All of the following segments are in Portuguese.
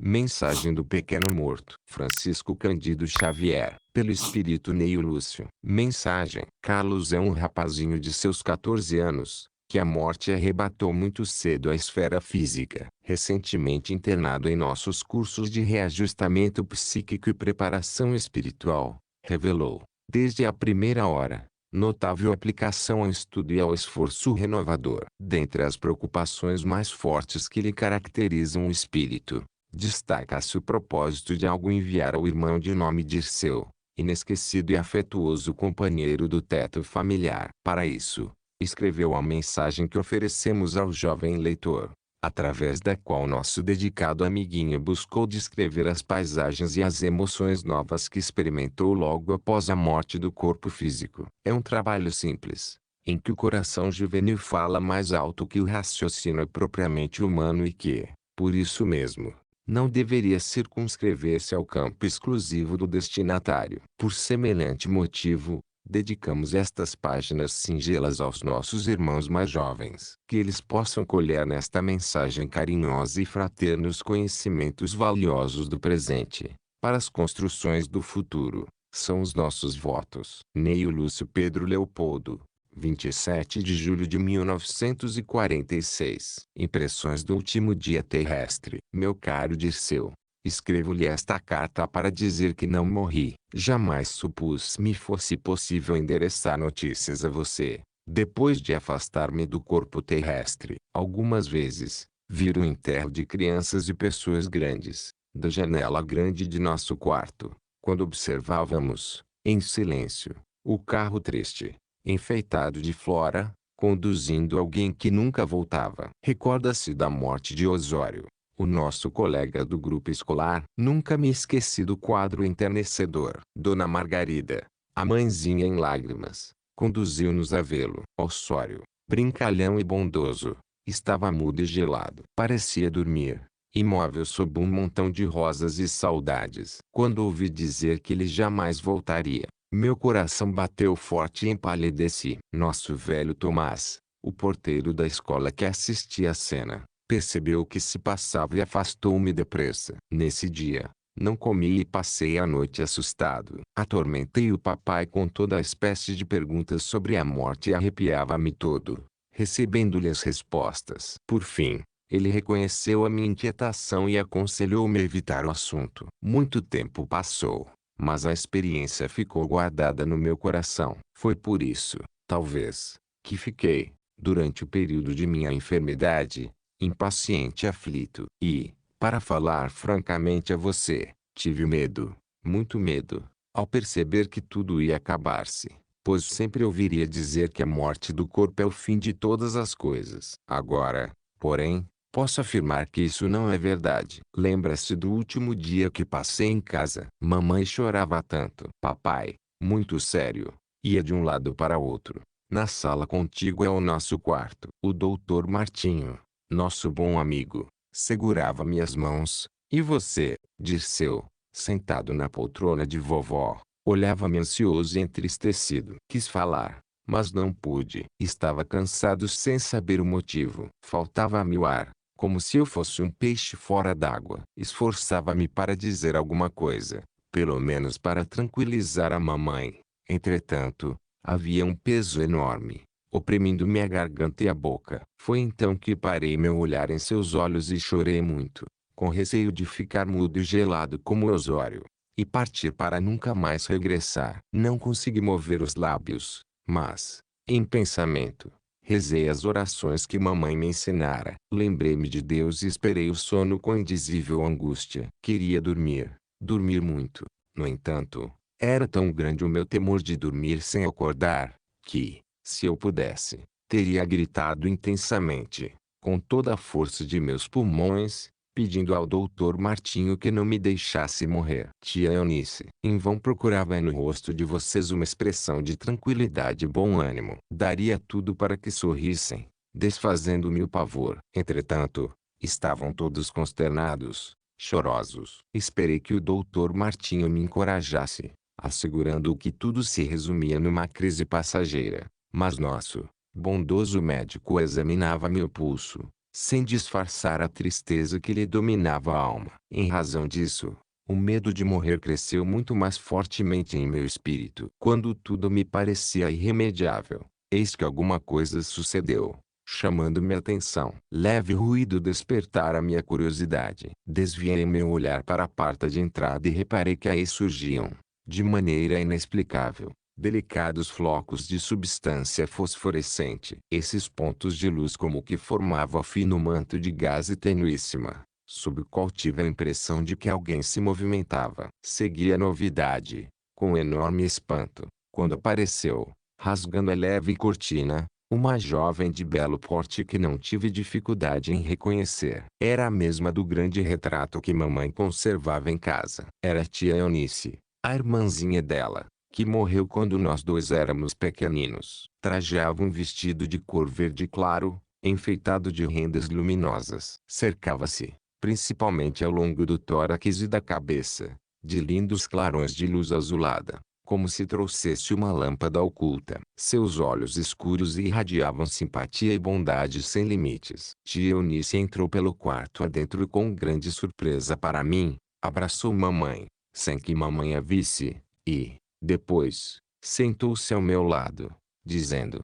Mensagem do Pequeno Morto. Francisco Cândido Xavier. Pelo espírito Neio Lúcio. Mensagem. Carlos é um rapazinho de seus 14 anos, que a morte arrebatou muito cedo à esfera física. Recentemente internado em nossos cursos de reajustamento psíquico e preparação espiritual, revelou, desde a primeira hora, notável aplicação ao estudo e ao esforço renovador. Dentre as preocupações mais fortes que lhe caracterizam o espírito, destaca-se o propósito de algo enviar ao irmão de nome Dirceu, inesquecido e afetuoso companheiro do teto familiar. Para isso, escreveu a mensagem que oferecemos ao jovem leitor, através da qual nosso dedicado amiguinho buscou descrever as paisagens e as emoções novas que experimentou logo após a morte do corpo físico. É um trabalho simples, em que o coração juvenil fala mais alto que o raciocínio propriamente humano e que, por isso mesmo, não deveria circunscrever-se ao campo exclusivo do destinatário. Por semelhante motivo, dedicamos estas páginas singelas aos nossos irmãos mais jovens. Que eles possam colher nesta mensagem carinhosa e fraterna os conhecimentos valiosos do presente, para as construções do futuro, são os nossos votos. Neio Lúcio Pedro Leopoldo, 27 de julho de 1946. Impressões do último dia terrestre. Meu caro Dirceu, escrevo-lhe esta carta para dizer que não morri. Jamais supus me fosse possível endereçar notícias a você, depois de afastar-me do corpo terrestre. Algumas vezes, vi o enterro de crianças e pessoas grandes, da janela grande de nosso quarto, quando observávamos, em silêncio, o carro triste, enfeitado de Flora, conduzindo alguém que nunca voltava. Recorda-se da morte de Osório, o nosso colega do grupo escolar. Nunca me esqueci do quadro enternecedor. Dona Margarida, a mãezinha em lágrimas, conduziu-nos a vê-lo. Osório, brincalhão e bondoso, estava mudo e gelado. Parecia dormir, imóvel sob um montão de rosas e saudades. Quando ouvi dizer que ele jamais voltaria, meu coração bateu forte e empalideci. Nosso velho Tomás, o porteiro da escola que assistia à cena, percebeu o que se passava e afastou-me depressa. Nesse dia, não comi e passei a noite assustado. Atormentei o papai com toda a espécie de perguntas sobre a morte e arrepiava-me todo, recebendo-lhe as respostas. Por fim, ele reconheceu a minha inquietação e aconselhou-me a evitar o assunto. Muito tempo passou, mas a experiência ficou guardada no meu coração. Foi por isso, talvez, que fiquei, durante o período de minha enfermidade, impaciente e aflito. E, para falar francamente a você, tive medo, muito medo, ao perceber que tudo ia acabar-se, pois sempre ouviria dizer que a morte do corpo é o fim de todas as coisas. Agora, porém, posso afirmar que isso não é verdade. Lembra-se do último dia que passei em casa? Mamãe chorava tanto. Papai, muito sério, ia de um lado para outro, na sala contígua ao nosso quarto. O doutor Martinho, nosso bom amigo, segurava minhas mãos, e você, Dirceu, sentado na poltrona de vovó, olhava-me ansioso e entristecido. Quis falar, mas não pude. Estava cansado sem saber o motivo. Faltava-me o ar, como se eu fosse um peixe fora d'água. Esforçava-me para dizer alguma coisa, pelo menos para tranquilizar a mamãe. Entretanto, havia um peso enorme, oprimindo-me a garganta e a boca. Foi então que parei meu olhar em seus olhos e chorei muito, com receio de ficar mudo e gelado como Osório, e partir para nunca mais regressar. Não consegui mover os lábios, mas, em pensamento, rezei as orações que mamãe me ensinara. Lembrei-me de Deus e esperei o sono com indizível angústia. Queria dormir, dormir muito. No entanto, era tão grande o meu temor de dormir sem acordar, que, se eu pudesse, teria gritado intensamente, com toda a força de meus pulmões, pedindo ao doutor Martinho que não me deixasse morrer. Tia Eunice, em vão procurava no rosto de vocês uma expressão de tranquilidade e bom ânimo. Daria tudo para que sorrissem, desfazendo-me o pavor. Entretanto, estavam todos consternados, chorosos. Esperei que o doutor Martinho me encorajasse, assegurando que tudo se resumia numa crise passageira. Mas nosso bondoso médico examinava meu pulso, sem disfarçar a tristeza que lhe dominava a alma. Em razão disso, o medo de morrer cresceu muito mais fortemente em meu espírito. Quando tudo me parecia irremediável, eis que alguma coisa sucedeu, chamando minha atenção. Leve ruído despertara minha curiosidade. Desviei meu olhar para a porta de entrada e reparei que aí surgiam, de maneira inexplicável, delicados flocos de substância fosforescente. Esses pontos de luz como que formavam fino manto de gaze tenuíssima, sob o qual tive a impressão de que alguém se movimentava. Segui a novidade, com enorme espanto, quando apareceu, rasgando a leve cortina, uma jovem de belo porte que não tive dificuldade em reconhecer. Era a mesma do grande retrato que mamãe conservava em casa. Era tia Eunice, a irmãzinha dela, que morreu quando nós dois éramos pequeninos. Trajava um vestido de cor verde claro, enfeitado de rendas luminosas. Cercava-se, principalmente ao longo do tórax e da cabeça, de lindos clarões de luz azulada, como se trouxesse uma lâmpada oculta. Seus olhos escuros irradiavam simpatia e bondade sem limites. Tia Eunice entrou pelo quarto adentro com grande surpresa para mim, abraçou mamãe, sem que mamãe a visse, e, depois, sentou-se ao meu lado, dizendo: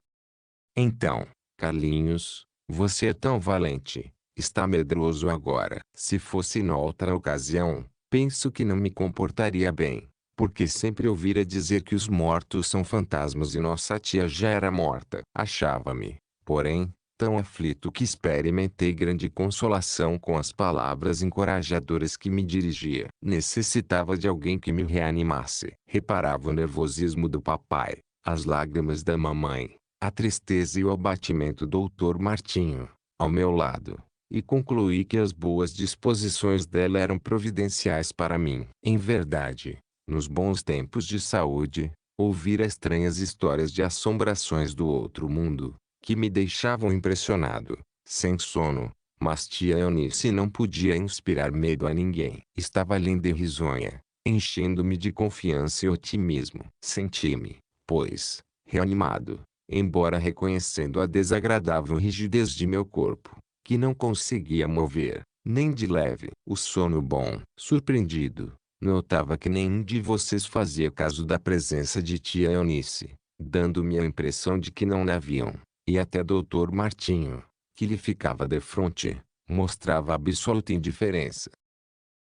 "Então, Carlinhos, você é tão valente, está medroso agora. Se fosse noutra ocasião, penso que não me comportaria bem, porque sempre ouvira dizer que os mortos são fantasmas e nossa tia já era morta." Achava-me, porém, tão aflito que experimentei grande consolação com as palavras encorajadoras que me dirigia. Necessitava de alguém que me reanimasse. Reparava o nervosismo do papai, as lágrimas da mamãe, a tristeza e o abatimento do Dr. Martinho, ao meu lado, e concluí que as boas disposições dela eram providenciais para mim. Em verdade, nos bons tempos de saúde, ouvira estranhas histórias de assombrações do outro mundo, que me deixavam impressionado, sem sono, mas tia Eunice não podia inspirar medo a ninguém. Estava linda e risonha, enchendo-me de confiança e otimismo. Senti-me, pois, reanimado, embora reconhecendo a desagradável rigidez de meu corpo, que não conseguia mover, nem de leve. O sono bom. Surpreendido, notava que nenhum de vocês fazia caso da presença de tia Eunice, dando-me a impressão de que não na viam, e até Dr. Martinho, que lhe ficava defronte, mostrava absoluta indiferença.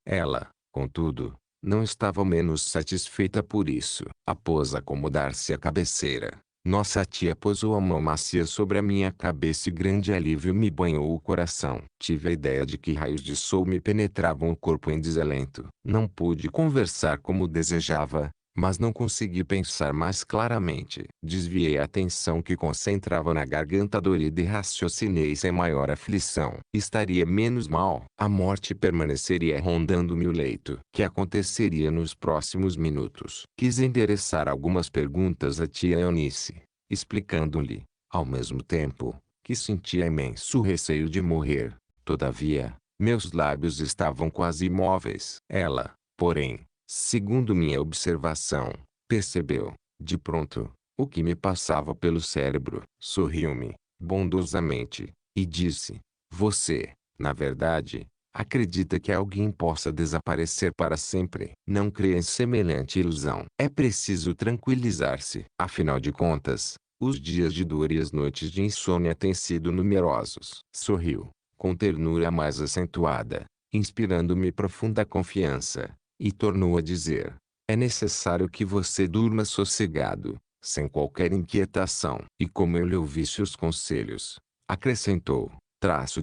Ela, contudo, não estava menos satisfeita por isso. Após acomodar-se à cabeceira, nossa tia pousou a mão macia sobre a minha cabeça e grande alívio me banhou o coração. Tive a ideia de que raios de sol me penetravam o corpo em desalento. Não pude conversar como desejava, mas não consegui pensar mais claramente. Desviei a atenção que concentrava na garganta dolida e raciocinei sem maior aflição. Estaria menos mal. A morte permaneceria rondando-me o leito. Que aconteceria nos próximos minutos? Quis endereçar algumas perguntas à tia Eunice, explicando-lhe, ao mesmo tempo, que sentia imenso receio de morrer. Todavia, meus lábios estavam quase imóveis. Ela, porém, segundo minha observação, percebeu, de pronto, o que me passava pelo cérebro. Sorriu-me, bondosamente, e disse: "Você, na verdade, acredita que alguém possa desaparecer para sempre? Não creia em semelhante ilusão. É preciso tranquilizar-se. Afinal de contas, os dias de dor e as noites de insônia têm sido numerosos." Sorriu, com ternura mais acentuada, inspirando-me profunda confiança, e tornou a dizer: "É necessário que você durma sossegado, sem qualquer inquietação." E como eu lhe ouvisse os conselhos, acrescentou: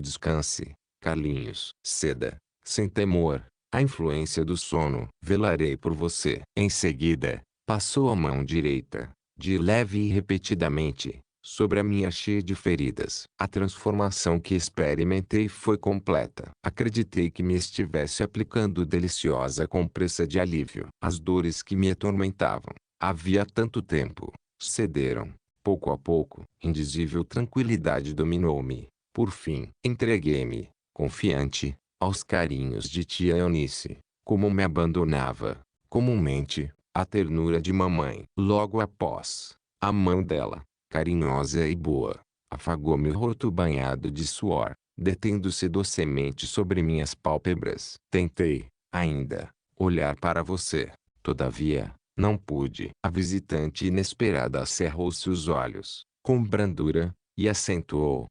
"Descanse, Carlinhos. Ceda, sem temor, à influência do sono. Velarei por você." Em seguida, passou a mão direita, de leve e repetidamente, sobre a minha cheia de feridas. A transformação que experimentei foi completa. Acreditei que me estivesse aplicando deliciosa compressa de alívio. As dores que me atormentavam, havia tanto tempo, cederam. Pouco a pouco, indizível tranquilidade dominou-me. Por fim, entreguei-me, confiante, aos carinhos de tia Eunice, como me abandonava, comumente, a ternura de mamãe. Logo após, a mão dela, carinhosa e boa, afagou meu rosto banhado de suor, detendo-se docemente sobre minhas pálpebras. Tentei, ainda, olhar para você. Todavia, não pude. A visitante inesperada cerrou-se os olhos, com brandura, e acentuou: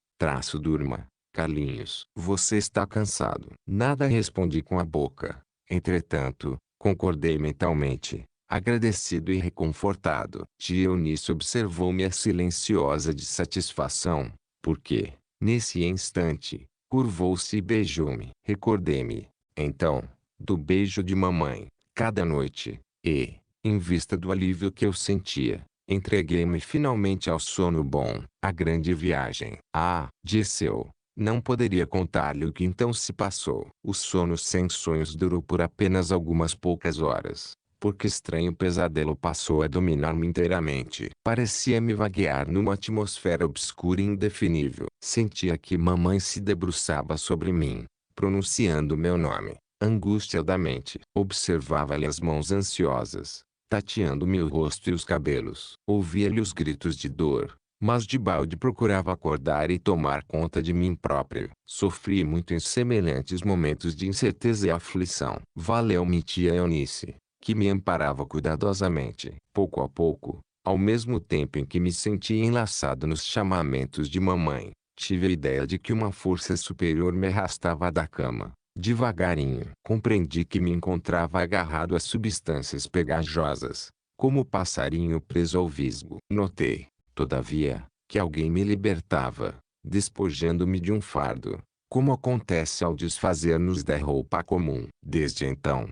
durma, Carlinhos. Você está cansado. Nada respondi com a boca. Entretanto, concordei mentalmente, agradecido e reconfortado. Tia Eunice observou-me silenciosa de satisfação, porque, nesse instante, curvou-se e beijou-me. Recordei-me, então, do beijo de mamãe, cada noite, e, em vista do alívio que eu sentia, entreguei-me finalmente ao sono bom. A grande viagem. Ah, disse eu. Não poderia contar-lhe o que então se passou. O sono sem sonhos durou por apenas algumas poucas horas, porque estranho pesadelo passou a dominar-me inteiramente. Parecia-me vaguear numa atmosfera obscura e indefinível. Sentia que mamãe se debruçava sobre mim, pronunciando meu nome, angustiadamente. Observava-lhe as mãos ansiosas, tateando-me o rosto e os cabelos. Ouvia-lhe os gritos de dor, mas debalde procurava acordar e tomar conta de mim próprio. Sofri muito em semelhantes momentos de incerteza e aflição. Valeu-me tia Eunice, que me amparava cuidadosamente. Pouco a pouco, ao mesmo tempo em que me sentia enlaçado nos chamamentos de mamãe, tive a ideia de que uma força superior me arrastava da cama. Devagarinho compreendi que me encontrava agarrado a substâncias pegajosas, como o passarinho preso ao visgo. Notei, todavia, que alguém me libertava, despojando-me de um fardo, como acontece ao desfazer-nos da roupa comum. Desde então,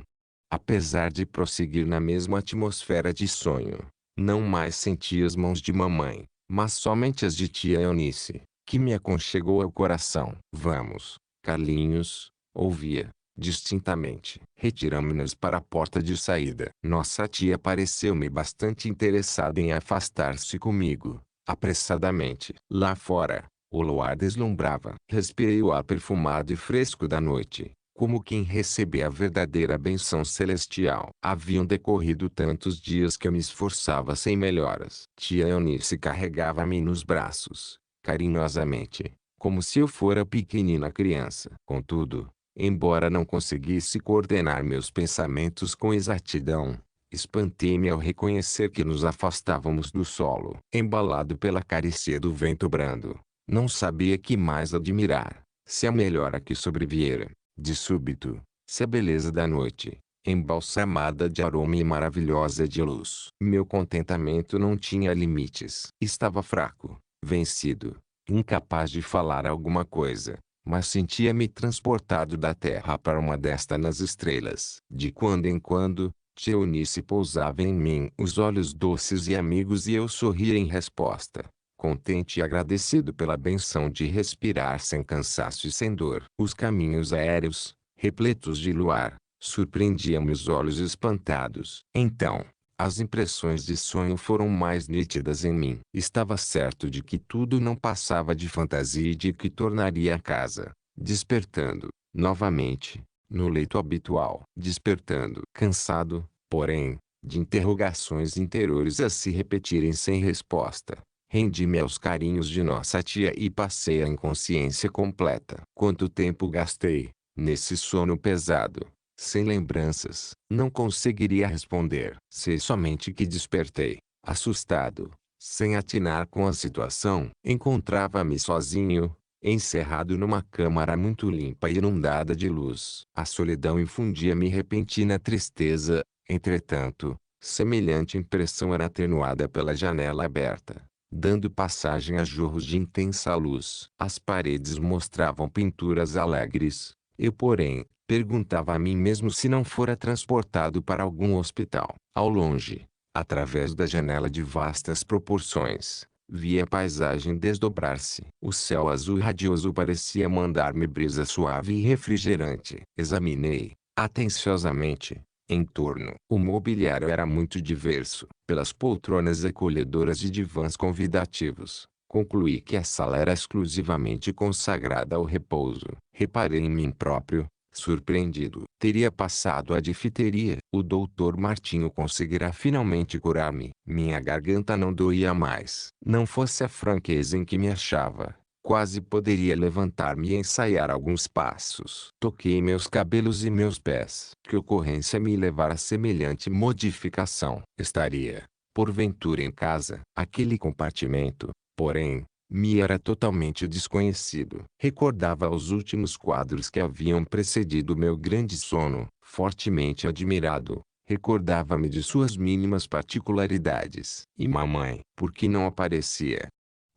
apesar de prosseguir na mesma atmosfera de sonho, não mais senti as mãos de mamãe, mas somente as de tia Eunice, que me aconchegou ao coração. Vamos, Carlinhos, ouvia, distintamente. Retiramo-nos para a porta de saída. Nossa tia pareceu-me bastante interessada em afastar-se comigo, apressadamente. Lá fora, o luar deslumbrava. Respirei o ar perfumado e fresco da noite, como quem recebe a verdadeira benção celestial. Haviam decorrido tantos dias que eu me esforçava sem melhoras. Tia Eunice carregava-me nos braços, carinhosamente, como se eu fora pequenina criança. Contudo, embora não conseguisse coordenar meus pensamentos com exatidão, espantei-me ao reconhecer que nos afastávamos do solo. Embalado pela carícia do vento brando, não sabia que mais admirar, se a melhora que sobreviera, de súbito, se a beleza da noite, embalsamada de aroma e maravilhosa de luz. Meu contentamento não tinha limites. Estava fraco, vencido, incapaz de falar alguma coisa, mas sentia-me transportado da terra para uma desta nas estrelas. De quando em quando, tia Eunice pousava em mim os olhos doces e amigos e eu sorria em resposta, contente e agradecido pela benção de respirar sem cansaço e sem dor. Os caminhos aéreos, repletos de luar, surpreendiam meus olhos espantados. Então, as impressões de sonho foram mais nítidas em mim. Estava certo de que tudo não passava de fantasia e de que tornaria a casa, despertando, novamente, no leito habitual. Despertando. Cansado, porém, de interrogações interiores a se repetirem sem resposta, rendi-me aos carinhos de nossa tia e passei a inconsciência completa. Quanto tempo gastei, nesse sono pesado, sem lembranças, não conseguiria responder. Sei somente que despertei, assustado, sem atinar com a situação. Encontrava-me sozinho, encerrado numa câmara muito limpa e inundada de luz. A solidão infundia-me repentina tristeza, entretanto, semelhante impressão era atenuada pela janela aberta, dando passagem a jorros de intensa luz. As paredes mostravam pinturas alegres. Eu, porém, perguntava a mim mesmo se não fora transportado para algum hospital. Ao longe, através da janela de vastas proporções, via a paisagem desdobrar-se. O céu azul radioso parecia mandar-me brisa suave e refrigerante. Examinei, atenciosamente, em torno. O mobiliário era muito diverso. Pelas poltronas acolhedoras e divãs convidativos, concluí que a sala era exclusivamente consagrada ao repouso. Reparei em mim próprio, surpreendido. Teria passado a difteria. O doutor Martinho conseguirá finalmente curar-me. Minha garganta não doía mais. Não fosse a franqueza em que me achava, Quase poderia levantar-me e ensaiar alguns passos. Toquei meus cabelos e meus pés. Que ocorrência me levara a semelhante modificação? Estaria, porventura, em casa? Aquele compartimento, porém, me era totalmente desconhecido. Recordava os últimos quadros que haviam precedido meu grande sono, fortemente admirado. Recordava-me de suas mínimas particularidades. E mamãe, por que não aparecia?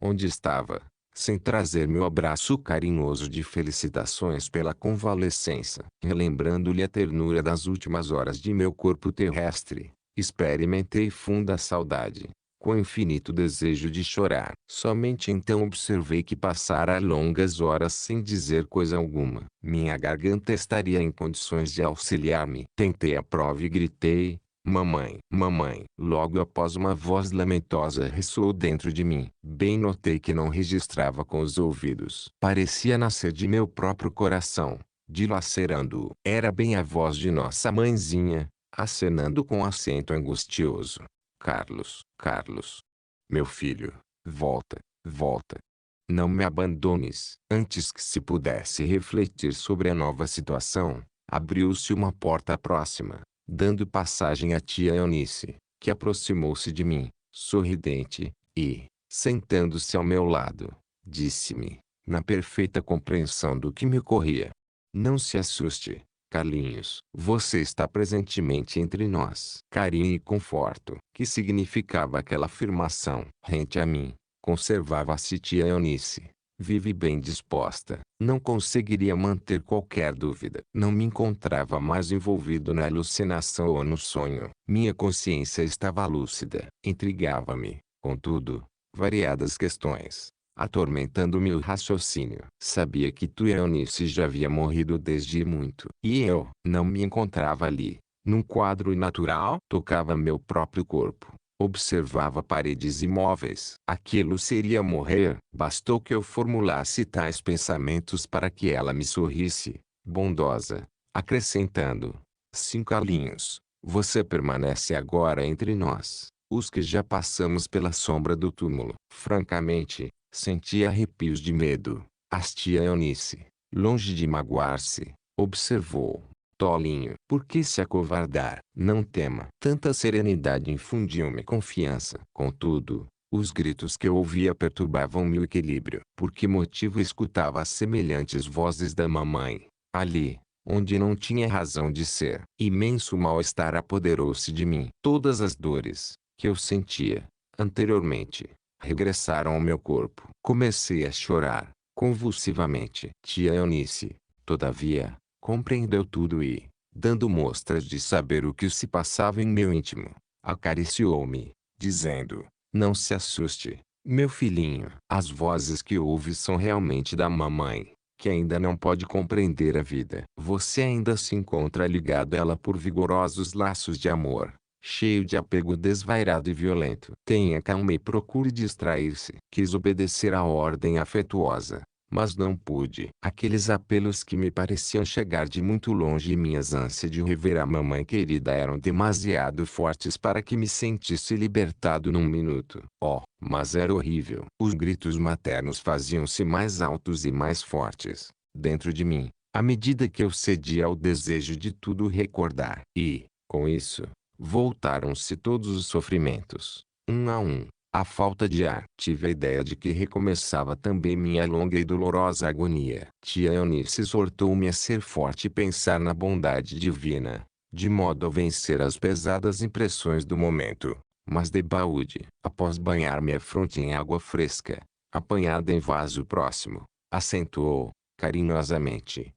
Onde estava? Sem trazer meu abraço carinhoso de felicitações pela convalescença. Relembrando-lhe a ternura das últimas horas de meu corpo terrestre, experimentei funda saudade, com infinito desejo de chorar. Somente então observei que passara longas horas sem dizer coisa alguma. Minha garganta estaria em condições de auxiliar-me. Tentei a prova e gritei: mamãe, mamãe. Logo após uma voz lamentosa ressoou dentro de mim. Bem notei que não registrava com os ouvidos. Parecia nascer de meu próprio coração, dilacerando-o. Era bem a voz de nossa mãezinha, acenando com acento angustioso: Carlos, Carlos. Meu filho, volta, volta. Não me abandones. Antes que se pudesse refletir sobre a nova situação, abriu-se uma porta próxima, dando passagem à tia Eunice, que aproximou-se de mim, sorridente, e, sentando-se ao meu lado, disse-me, na perfeita compreensão do que me ocorria: não se assuste, Carlinhos. Você está presentemente entre nós. Carinho e conforto. Que significava aquela afirmação? Rente a mim, conservava-se tia Eunice, vive bem disposta. Não conseguiria manter qualquer dúvida. Não me encontrava mais envolvido na alucinação ou no sonho. Minha consciência estava lúcida. Intrigava-me, contudo, variadas questões, atormentando-me o raciocínio. Sabia que tia Eunice já havia morrido desde muito. E eu não me encontrava ali, num quadro natural. Tocava meu próprio corpo. Observava paredes imóveis. Aquilo seria morrer. Bastou que eu formulasse tais pensamentos para que ela me sorrisse, bondosa, acrescentando: sim, Carlinhos, você permanece agora entre nós, os que já passamos pela sombra do túmulo. Francamente, sentia arrepios de medo. As tia Eunice, longe de magoar-se, observou: tolinho, por que se acovardar? Não tema. Tanta serenidade infundiu-me confiança. Contudo, os gritos que eu ouvia perturbavam-me o equilíbrio. Por que motivo escutava as semelhantes vozes da mamãe, ali, onde não tinha razão de ser? Imenso mal-estar apoderou-se de mim. Todas as dores que eu sentia anteriormente regressaram ao meu corpo. Comecei a chorar convulsivamente. Tia Eunice, todavia, compreendeu tudo e, dando mostras de saber o que se passava em meu íntimo, acariciou-me, dizendo: não se assuste, meu filhinho. As vozes que ouve são realmente da mamãe, que ainda não pode compreender a vida. Você ainda se encontra ligado a ela por vigorosos laços de amor, cheio de apego desvairado e violento. Tenha calma e procure distrair-se. Quis obedecer à ordem afetuosa, mas não pude. Aqueles apelos que me pareciam chegar de muito longe e minhas ânsias de rever a mamãe querida eram demasiado fortes para que me sentisse libertado num minuto. Oh, mas era horrível. Os gritos maternos faziam-se mais altos e mais fortes, dentro de mim, à medida que eu cedia ao desejo de tudo recordar. E, com isso, voltaram-se todos os sofrimentos, um a um. A falta de ar. Tive a ideia de que recomeçava também minha longa e dolorosa agonia. Tia Eunice exortou-me a ser forte e pensar na bondade divina, de modo a vencer as pesadas impressões do momento. Mas debalde, após banhar minha fronte em água fresca, apanhada em vaso próximo, acentuou, carinhosamente: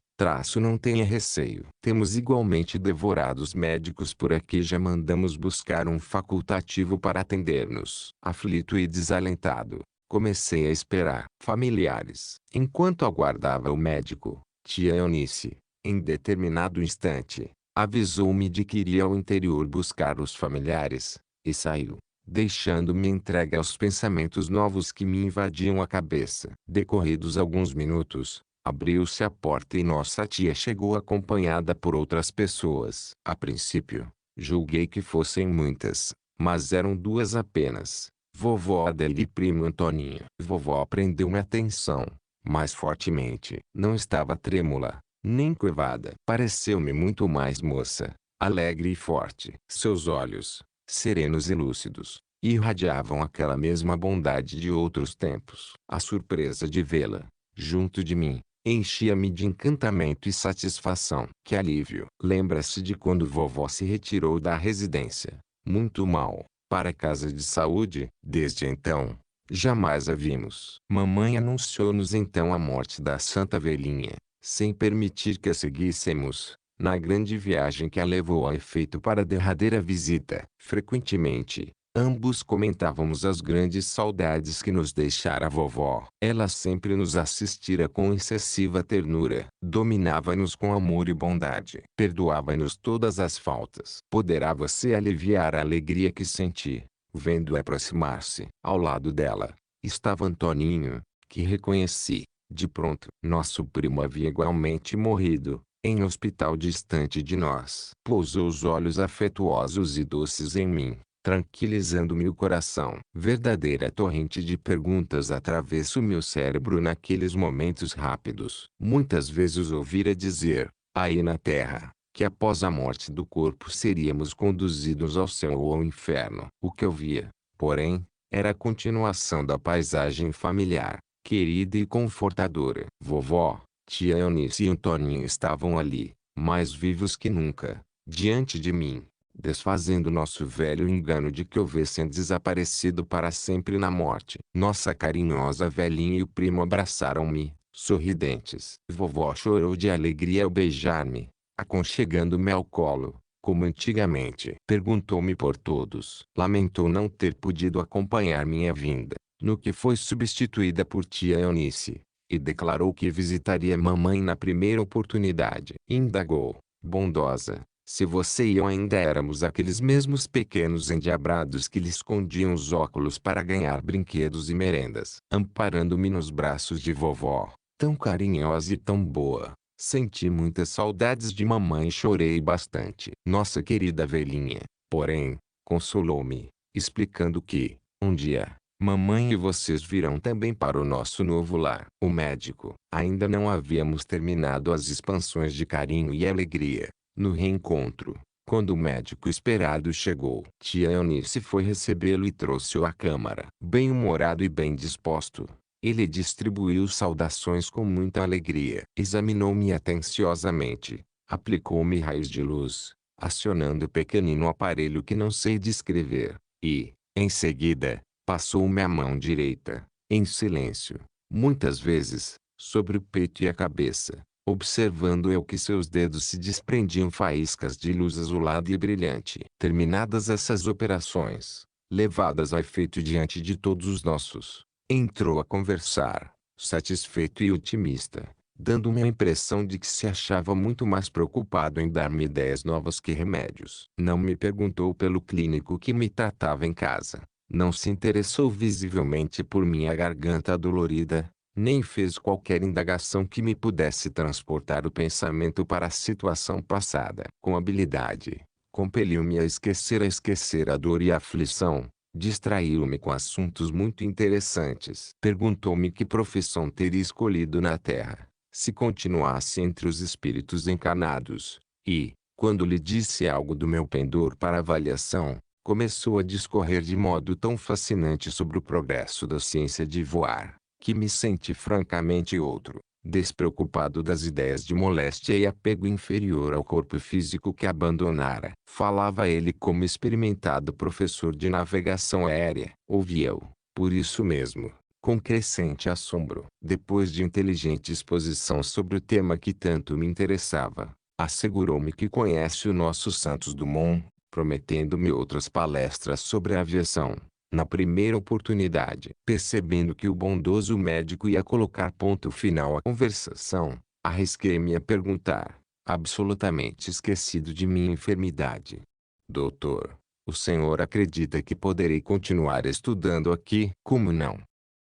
não tenha receio. Temos igualmente devorado os médicos por aqui. Já mandamos buscar um facultativo para atender-nos. Aflito e desalentado, comecei a esperar familiares. Enquanto aguardava o médico, tia Eunice, em determinado instante, avisou-me de que iria ao interior buscar os familiares, e saiu, deixando-me entregue aos pensamentos novos que me invadiam a cabeça. Decorridos alguns minutos, abriu-se a porta e nossa tia chegou acompanhada por outras pessoas. A princípio, julguei que fossem muitas, mas eram duas apenas: vovó Adélia e primo Antoninho. Vovó prendeu minha atenção, mais fortemente. Não estava trêmula, nem curvada. Pareceu-me muito mais moça, alegre e forte. Seus olhos, serenos e lúcidos, irradiavam aquela mesma bondade de outros tempos. A surpresa de vê-la, junto de mim, enchia-me de encantamento e satisfação. Que alívio! Lembra-se de quando vovó se retirou da residência, muito mal, para a casa de saúde? Desde então, jamais a vimos. Mamãe anunciou-nos então a morte da Santa Velhinha, sem permitir que a seguíssemos, na grande viagem que a levou a efeito para a derradeira visita. Frequentemente, ambos comentávamos as grandes saudades que nos deixara a vovó. Ela sempre nos assistira com excessiva ternura. Dominava-nos com amor e bondade. Perdoava-nos todas as faltas. Poderá você aliviar a alegria que senti, vendo-a aproximar-se. Ao lado dela, estava Antoninho, que reconheci, de pronto. Nosso primo havia igualmente morrido, em hospital distante de nós. Pousou os olhos afetuosos e doces em mim, tranquilizando-me o coração. Verdadeira torrente de perguntas atravessa o meu cérebro naqueles momentos rápidos. Muitas vezes ouvira dizer, aí na terra, que após a morte do corpo seríamos conduzidos ao céu ou ao inferno. O que eu via, porém, era a continuação da paisagem familiar, querida e confortadora. Vovó, tia Eunice e Antoninho estavam ali, mais vivos que nunca, diante de mim, desfazendo nosso velho engano de que houvessem desaparecido para sempre na morte. Nossa carinhosa velhinha e o primo abraçaram-me, sorridentes. Vovó chorou de alegria ao beijar-me, aconchegando-me ao colo, como antigamente. Perguntou-me por todos. Lamentou não ter podido acompanhar minha vinda, no que foi substituída por tia Eunice, e declarou que visitaria mamãe na primeira oportunidade. Indagou, bondosa, se você e eu ainda éramos aqueles mesmos pequenos endiabrados que lhe escondiam os óculos para ganhar brinquedos e merendas. Amparando-me nos braços de vovó, tão carinhosa e tão boa, senti muitas saudades de mamãe e chorei bastante. Nossa querida velhinha, porém, consolou-me, explicando que, um dia, mamãe e vocês virão também para o nosso novo lar. O médico. Ainda não havíamos terminado as expansões de carinho e alegria. No reencontro, quando o médico esperado chegou, tia Eunice foi recebê-lo e trouxe-o à câmara. Bem-humorado e bem disposto, ele distribuiu saudações com muita alegria. Examinou-me atenciosamente, aplicou-me raios de luz, acionando o pequenino aparelho que não sei descrever, e, em seguida, passou-me a mão direita, em silêncio, muitas vezes, sobre o peito e a cabeça, observando eu que seus dedos se desprendiam faíscas de luz azulada e brilhante. Terminadas essas operações, levadas a efeito diante de todos os nossos, entrou a conversar, satisfeito e otimista, dando-me a impressão de que se achava muito mais preocupado em dar-me ideias novas que remédios. Não me perguntou pelo clínico que me tratava em casa, não se interessou visivelmente por minha garganta dolorida, nem fez qualquer indagação que me pudesse transportar o pensamento para a situação passada. Com habilidade, compeliu-me a esquecer a dor e a aflição, distraiu-me com assuntos muito interessantes. Perguntou-me que profissão teria escolhido na Terra, se continuasse entre os espíritos encarnados, e, quando lhe disse algo do meu pendor para avaliação, começou a discorrer de modo tão fascinante sobre o progresso da ciência de voar, que me senti francamente outro, despreocupado das ideias de moléstia e apego inferior ao corpo físico que abandonara. Falava ele como experimentado professor de navegação aérea. Ouvi eu, por isso mesmo, com crescente assombro. Depois de inteligente exposição sobre o tema que tanto me interessava, assegurou-me que conhece o nosso Santos Dumont, prometendo-me outras palestras sobre aviação. Na primeira oportunidade, percebendo que o bondoso médico ia colocar ponto final à conversação, arrisquei-me a perguntar, absolutamente esquecido de minha enfermidade: Doutor, o senhor acredita que poderei continuar estudando aqui? Como não?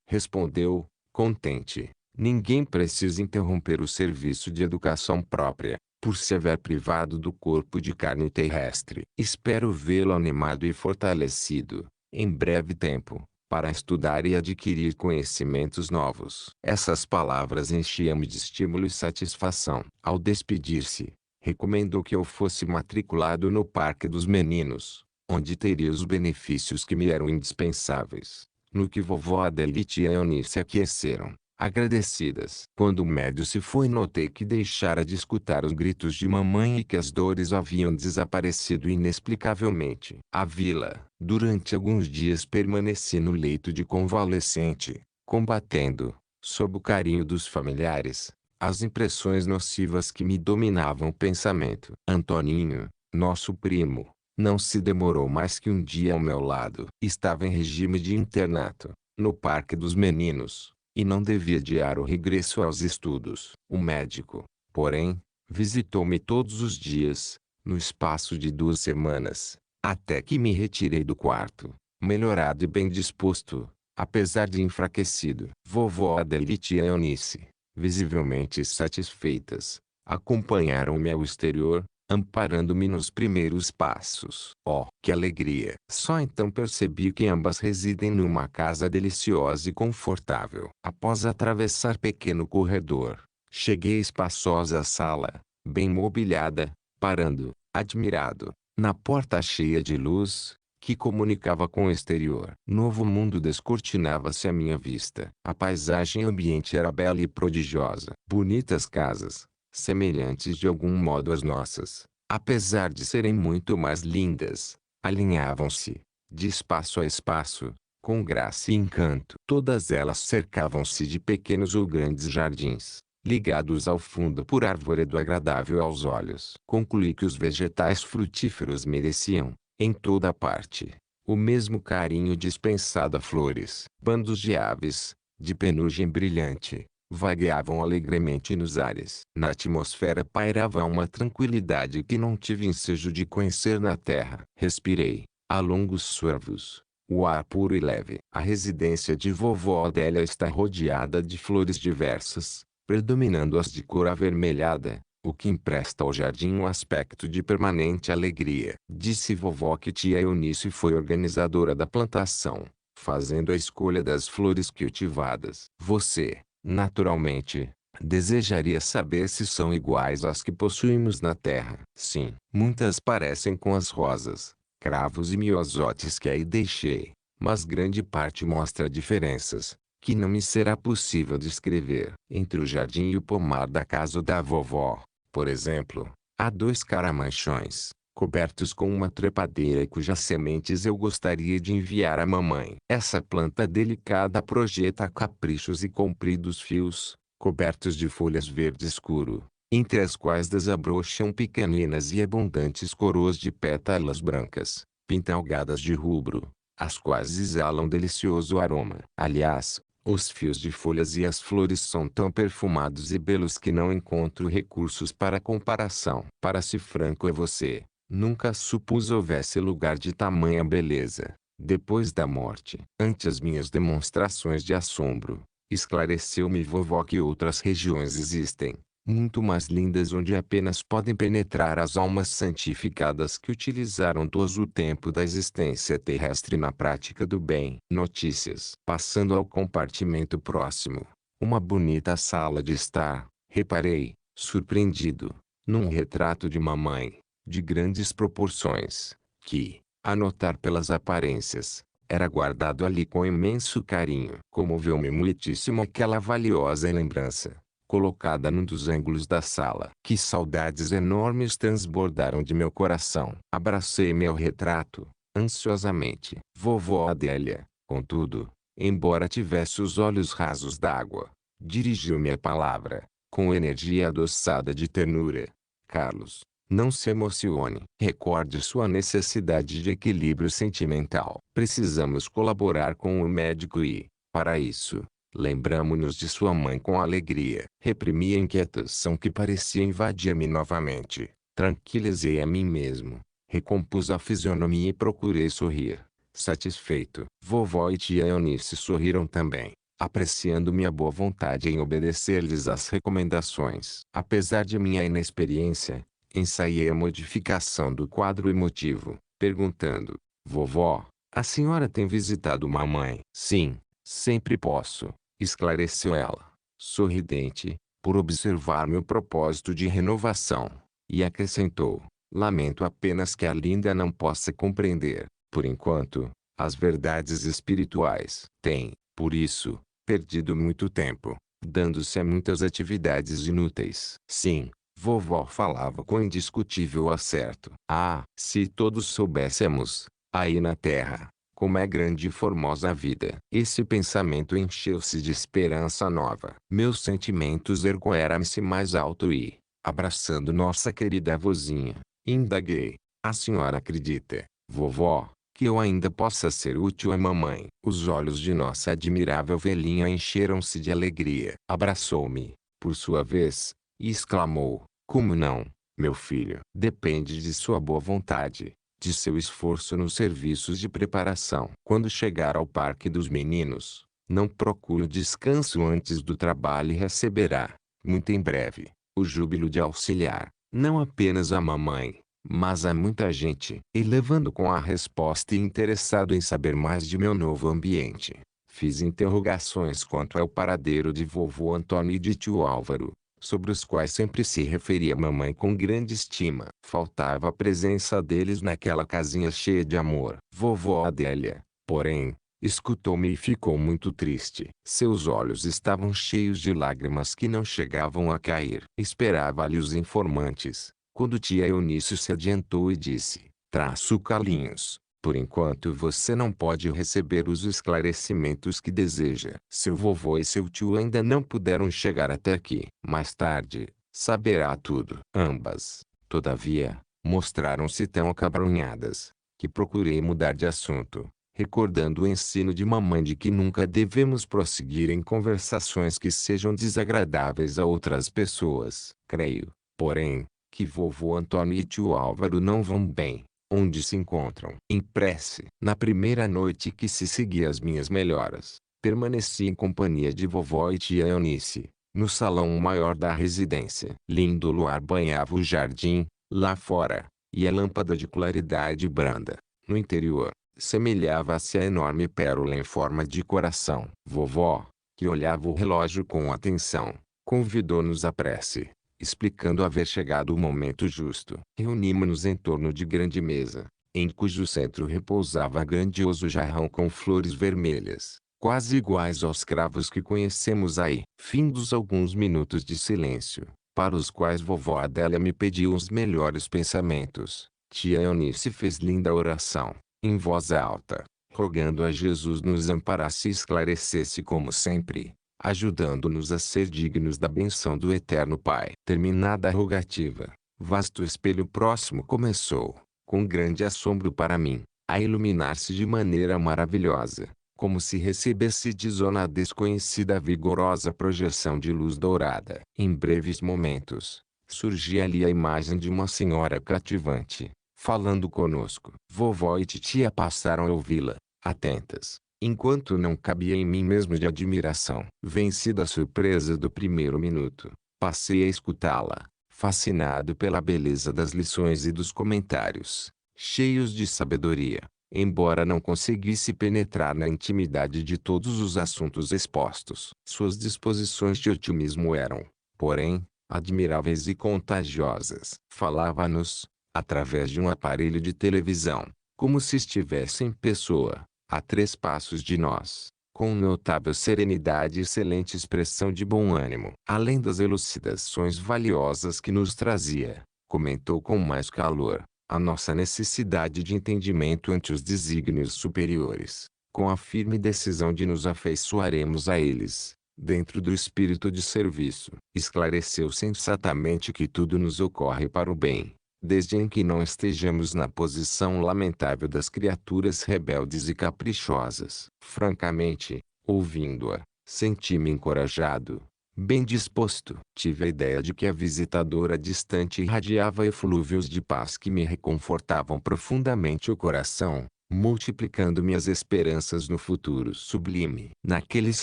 Respondeu, contente. Ninguém precisa interromper o serviço de educação própria, por se haver privado do corpo de carne terrestre. Espero vê-lo animado e fortalecido, em breve tempo, para estudar e adquirir conhecimentos novos. Essas palavras enchiam-me de estímulo e satisfação. Ao despedir-se, recomendou que eu fosse matriculado no Parque dos Meninos, onde teria os benefícios que me eram indispensáveis. No que vovó Adélia e tia Eunice aqueceram, agradecidas. Quando o médio se foi, notei que deixara de escutar os gritos de mamãe e que as dores haviam desaparecido inexplicavelmente. A vila. Durante alguns dias permaneci no leito de convalescente, combatendo, sob o carinho dos familiares, as impressões nocivas que me dominavam o pensamento. Antoninho, nosso primo, não se demorou mais que um dia ao meu lado. Estava em regime de internato, no Parque dos Meninos, e não devia adiar o regresso aos estudos. O médico, porém, visitou-me todos os dias, no espaço de 2 semanas, até que me retirei do quarto, melhorado e bem disposto, apesar de enfraquecido. Vovó Adélia e tia Eunice, visivelmente satisfeitas, acompanharam-me ao exterior, amparando-me nos primeiros passos. Oh, que alegria! Só então percebi que ambas residem numa casa deliciosa e confortável. Após atravessar pequeno corredor, cheguei à espaçosa sala, bem mobiliada, parando, admirado, na porta cheia de luz, que comunicava com o exterior. Novo mundo descortinava-se à minha vista. A paisagem ambiente era bela e prodigiosa. Bonitas casas, semelhantes de algum modo às nossas, apesar de serem muito mais lindas, alinhavam-se, de espaço a espaço, com graça e encanto. Todas elas cercavam-se de pequenos ou grandes jardins, ligados ao fundo por arvoredo agradável aos olhos. Concluí que os vegetais frutíferos mereciam, em toda parte, o mesmo carinho dispensado a flores. Bandos de aves, de penugem brilhante, vagueavam alegremente nos ares. Na atmosfera pairava uma tranquilidade que não tive ensejo de conhecer na terra. Respirei, a longos sorvos, o ar puro e leve. A residência de vovó Adélia está rodeada de flores diversas, predominando as de cor avermelhada, o que empresta ao jardim um aspecto de permanente alegria. Disse vovó que tia Eunice foi organizadora da plantação, fazendo a escolha das flores cultivadas. Você, naturalmente, desejaria saber se são iguais às que possuímos na terra. Sim, muitas parecem com as rosas, cravos e miosotes que aí deixei, mas grande parte mostra diferenças, que não me será possível descrever. Entre o jardim e o pomar da casa da vovó, por exemplo, há 2 caramanchões, cobertos com uma trepadeira e cujas sementes eu gostaria de enviar à mamãe. Essa planta delicada projeta caprichos e compridos fios, cobertos de folhas verde escuro, entre as quais desabrocham pequeninas e abundantes coroas de pétalas brancas, pintalgadas de rubro, as quais exalam delicioso aroma. Aliás, os fios de folhas e as flores são tão perfumados e belos que não encontro recursos para comparação. Para ser franco a você, nunca supus houvesse lugar de tamanha beleza, depois da morte. Ante as minhas demonstrações de assombro, esclareceu-me vovó que outras regiões existem, muito mais lindas, onde apenas podem penetrar as almas santificadas que utilizaram todo o tempo da existência terrestre na prática do bem. Notícias. Passando ao compartimento próximo, uma bonita sala de estar, reparei, surpreendido, num retrato de mamãe, de grandes proporções, que, a notar pelas aparências, era guardado ali com imenso carinho. Comoveu-me muitíssimo aquela valiosa lembrança, colocada num dos ângulos da sala. Que saudades enormes transbordaram de meu coração. Abracei-me ao retrato, ansiosamente. Vovó Adélia, contudo, embora tivesse os olhos rasos d'água, dirigiu-me a palavra, com energia adoçada de ternura. Carlos, não se emocione. Recorde sua necessidade de equilíbrio sentimental. Precisamos colaborar com o médico e, para isso, lembramo-nos de sua mãe com alegria. Reprimi a inquietação que parecia invadir-me novamente. Tranquilizei a mim mesmo. Recompus a fisionomia e procurei sorrir, satisfeito. Vovó e tia Eunice sorriram também, apreciando minha boa vontade em obedecer-lhes as recomendações. Apesar de minha inexperiência, ensaiei a modificação do quadro emotivo, perguntando: vovó, A senhora tem visitado mamãe? Sim, sempre posso, esclareceu ela, sorridente, por observar meu propósito de renovação. E acrescentou: lamento apenas que a Linda não possa compreender, por enquanto, as verdades espirituais. Tem, por isso, perdido muito tempo, dando-se a muitas atividades inúteis. Sim, vovó falava com indiscutível acerto. Ah, se todos soubéssemos, aí na terra, como é grande e formosa a vida. Esse pensamento encheu-se de esperança nova. Meus sentimentos ergueram-se mais alto e, abraçando nossa querida avózinha, indaguei: a senhora acredita, vovó, que eu ainda possa ser útil à mamãe? Os olhos de nossa admirável velhinha encheram-se de alegria. Abraçou-me, por sua vez, e exclamou: como não, meu filho? Depende de sua boa vontade, de seu esforço nos serviços de preparação. Quando chegar ao Parque dos Meninos, não procure descanso antes do trabalho e receberá, muito em breve, o júbilo de auxiliar, não apenas a mamãe, mas a muita gente. E levando com a resposta e interessado em saber mais de meu novo ambiente, fiz interrogações quanto ao paradeiro de vovô Antônio e de tio Álvaro, sobre os quais sempre se referia a mamãe com grande estima. Faltava a presença deles naquela casinha cheia de amor. Vovó Adélia, porém, escutou-me e ficou muito triste. Seus olhos estavam cheios de lágrimas que não chegavam a cair. Esperava-lhe os informantes, quando tia Eunice se adiantou e disse: traço Carlinhos, por enquanto você não pode receber os esclarecimentos que deseja. Seu vovô e seu tio ainda não puderam chegar até aqui. Mais tarde, saberá tudo. Ambas, todavia, mostraram-se tão acabrunhadas, que procurei mudar de assunto, recordando o ensino de mamãe de que nunca devemos prosseguir em conversações que sejam desagradáveis a outras pessoas. Creio, porém, que vovô Antônio e tio Álvaro não vão bem. Onde se encontram? Em prece. Na primeira noite que se seguia às minhas melhoras, permaneci em companhia de vovó e tia Eunice, no salão maior da residência. Lindo luar banhava o jardim, lá fora, e a lâmpada de claridade branda, no interior, semelhava-se a enorme pérola em forma de coração. Vovó, que olhava o relógio com atenção, convidou-nos à prece, explicando haver chegado o momento justo. Reunimos-nos em torno de grande mesa, em cujo centro repousava grandioso jarrão com flores vermelhas, quase iguais aos cravos que conhecemos aí. Findos alguns minutos de silêncio, para os quais vovó Adélia me pediu os melhores pensamentos, tia Eunice fez linda oração, em voz alta, rogando a Jesus nos amparasse e esclarecesse como sempre, ajudando-nos a ser dignos da benção do Eterno Pai. Terminada a rogativa, vasto espelho próximo começou, com grande assombro para mim, a iluminar-se de maneira maravilhosa, como se recebesse de zona desconhecida a vigorosa projeção de luz dourada. Em breves momentos, surgia ali a imagem de uma senhora cativante, falando conosco. Vovó e titia passaram a ouvi-la, atentas, enquanto não cabia em mim mesmo de admiração. Vencida a surpresa do primeiro minuto, passei a escutá-la, fascinado pela beleza das lições e dos comentários, cheios de sabedoria, embora não conseguisse penetrar na intimidade de todos os assuntos expostos. Suas disposições de otimismo eram, porém, admiráveis e contagiosas. Falava-nos, através de um aparelho de televisão, como se estivesse em pessoa, a 3 passos de nós, com notável serenidade e excelente expressão de bom ânimo. Além das elucidações valiosas que nos trazia, comentou com mais calor a nossa necessidade de entendimento ante os desígnios superiores, com a firme decisão de nos afeiçoaremos a eles, dentro do espírito de serviço. Esclareceu sensatamente que tudo nos ocorre para o bem, desde em que não estejamos na posição lamentável das criaturas rebeldes e caprichosas. Francamente, ouvindo-a, senti-me encorajado, bem disposto. Tive a ideia de que a visitadora distante irradiava eflúvios de paz que me reconfortavam profundamente o coração, multiplicando-me as esperanças no futuro sublime. Naqueles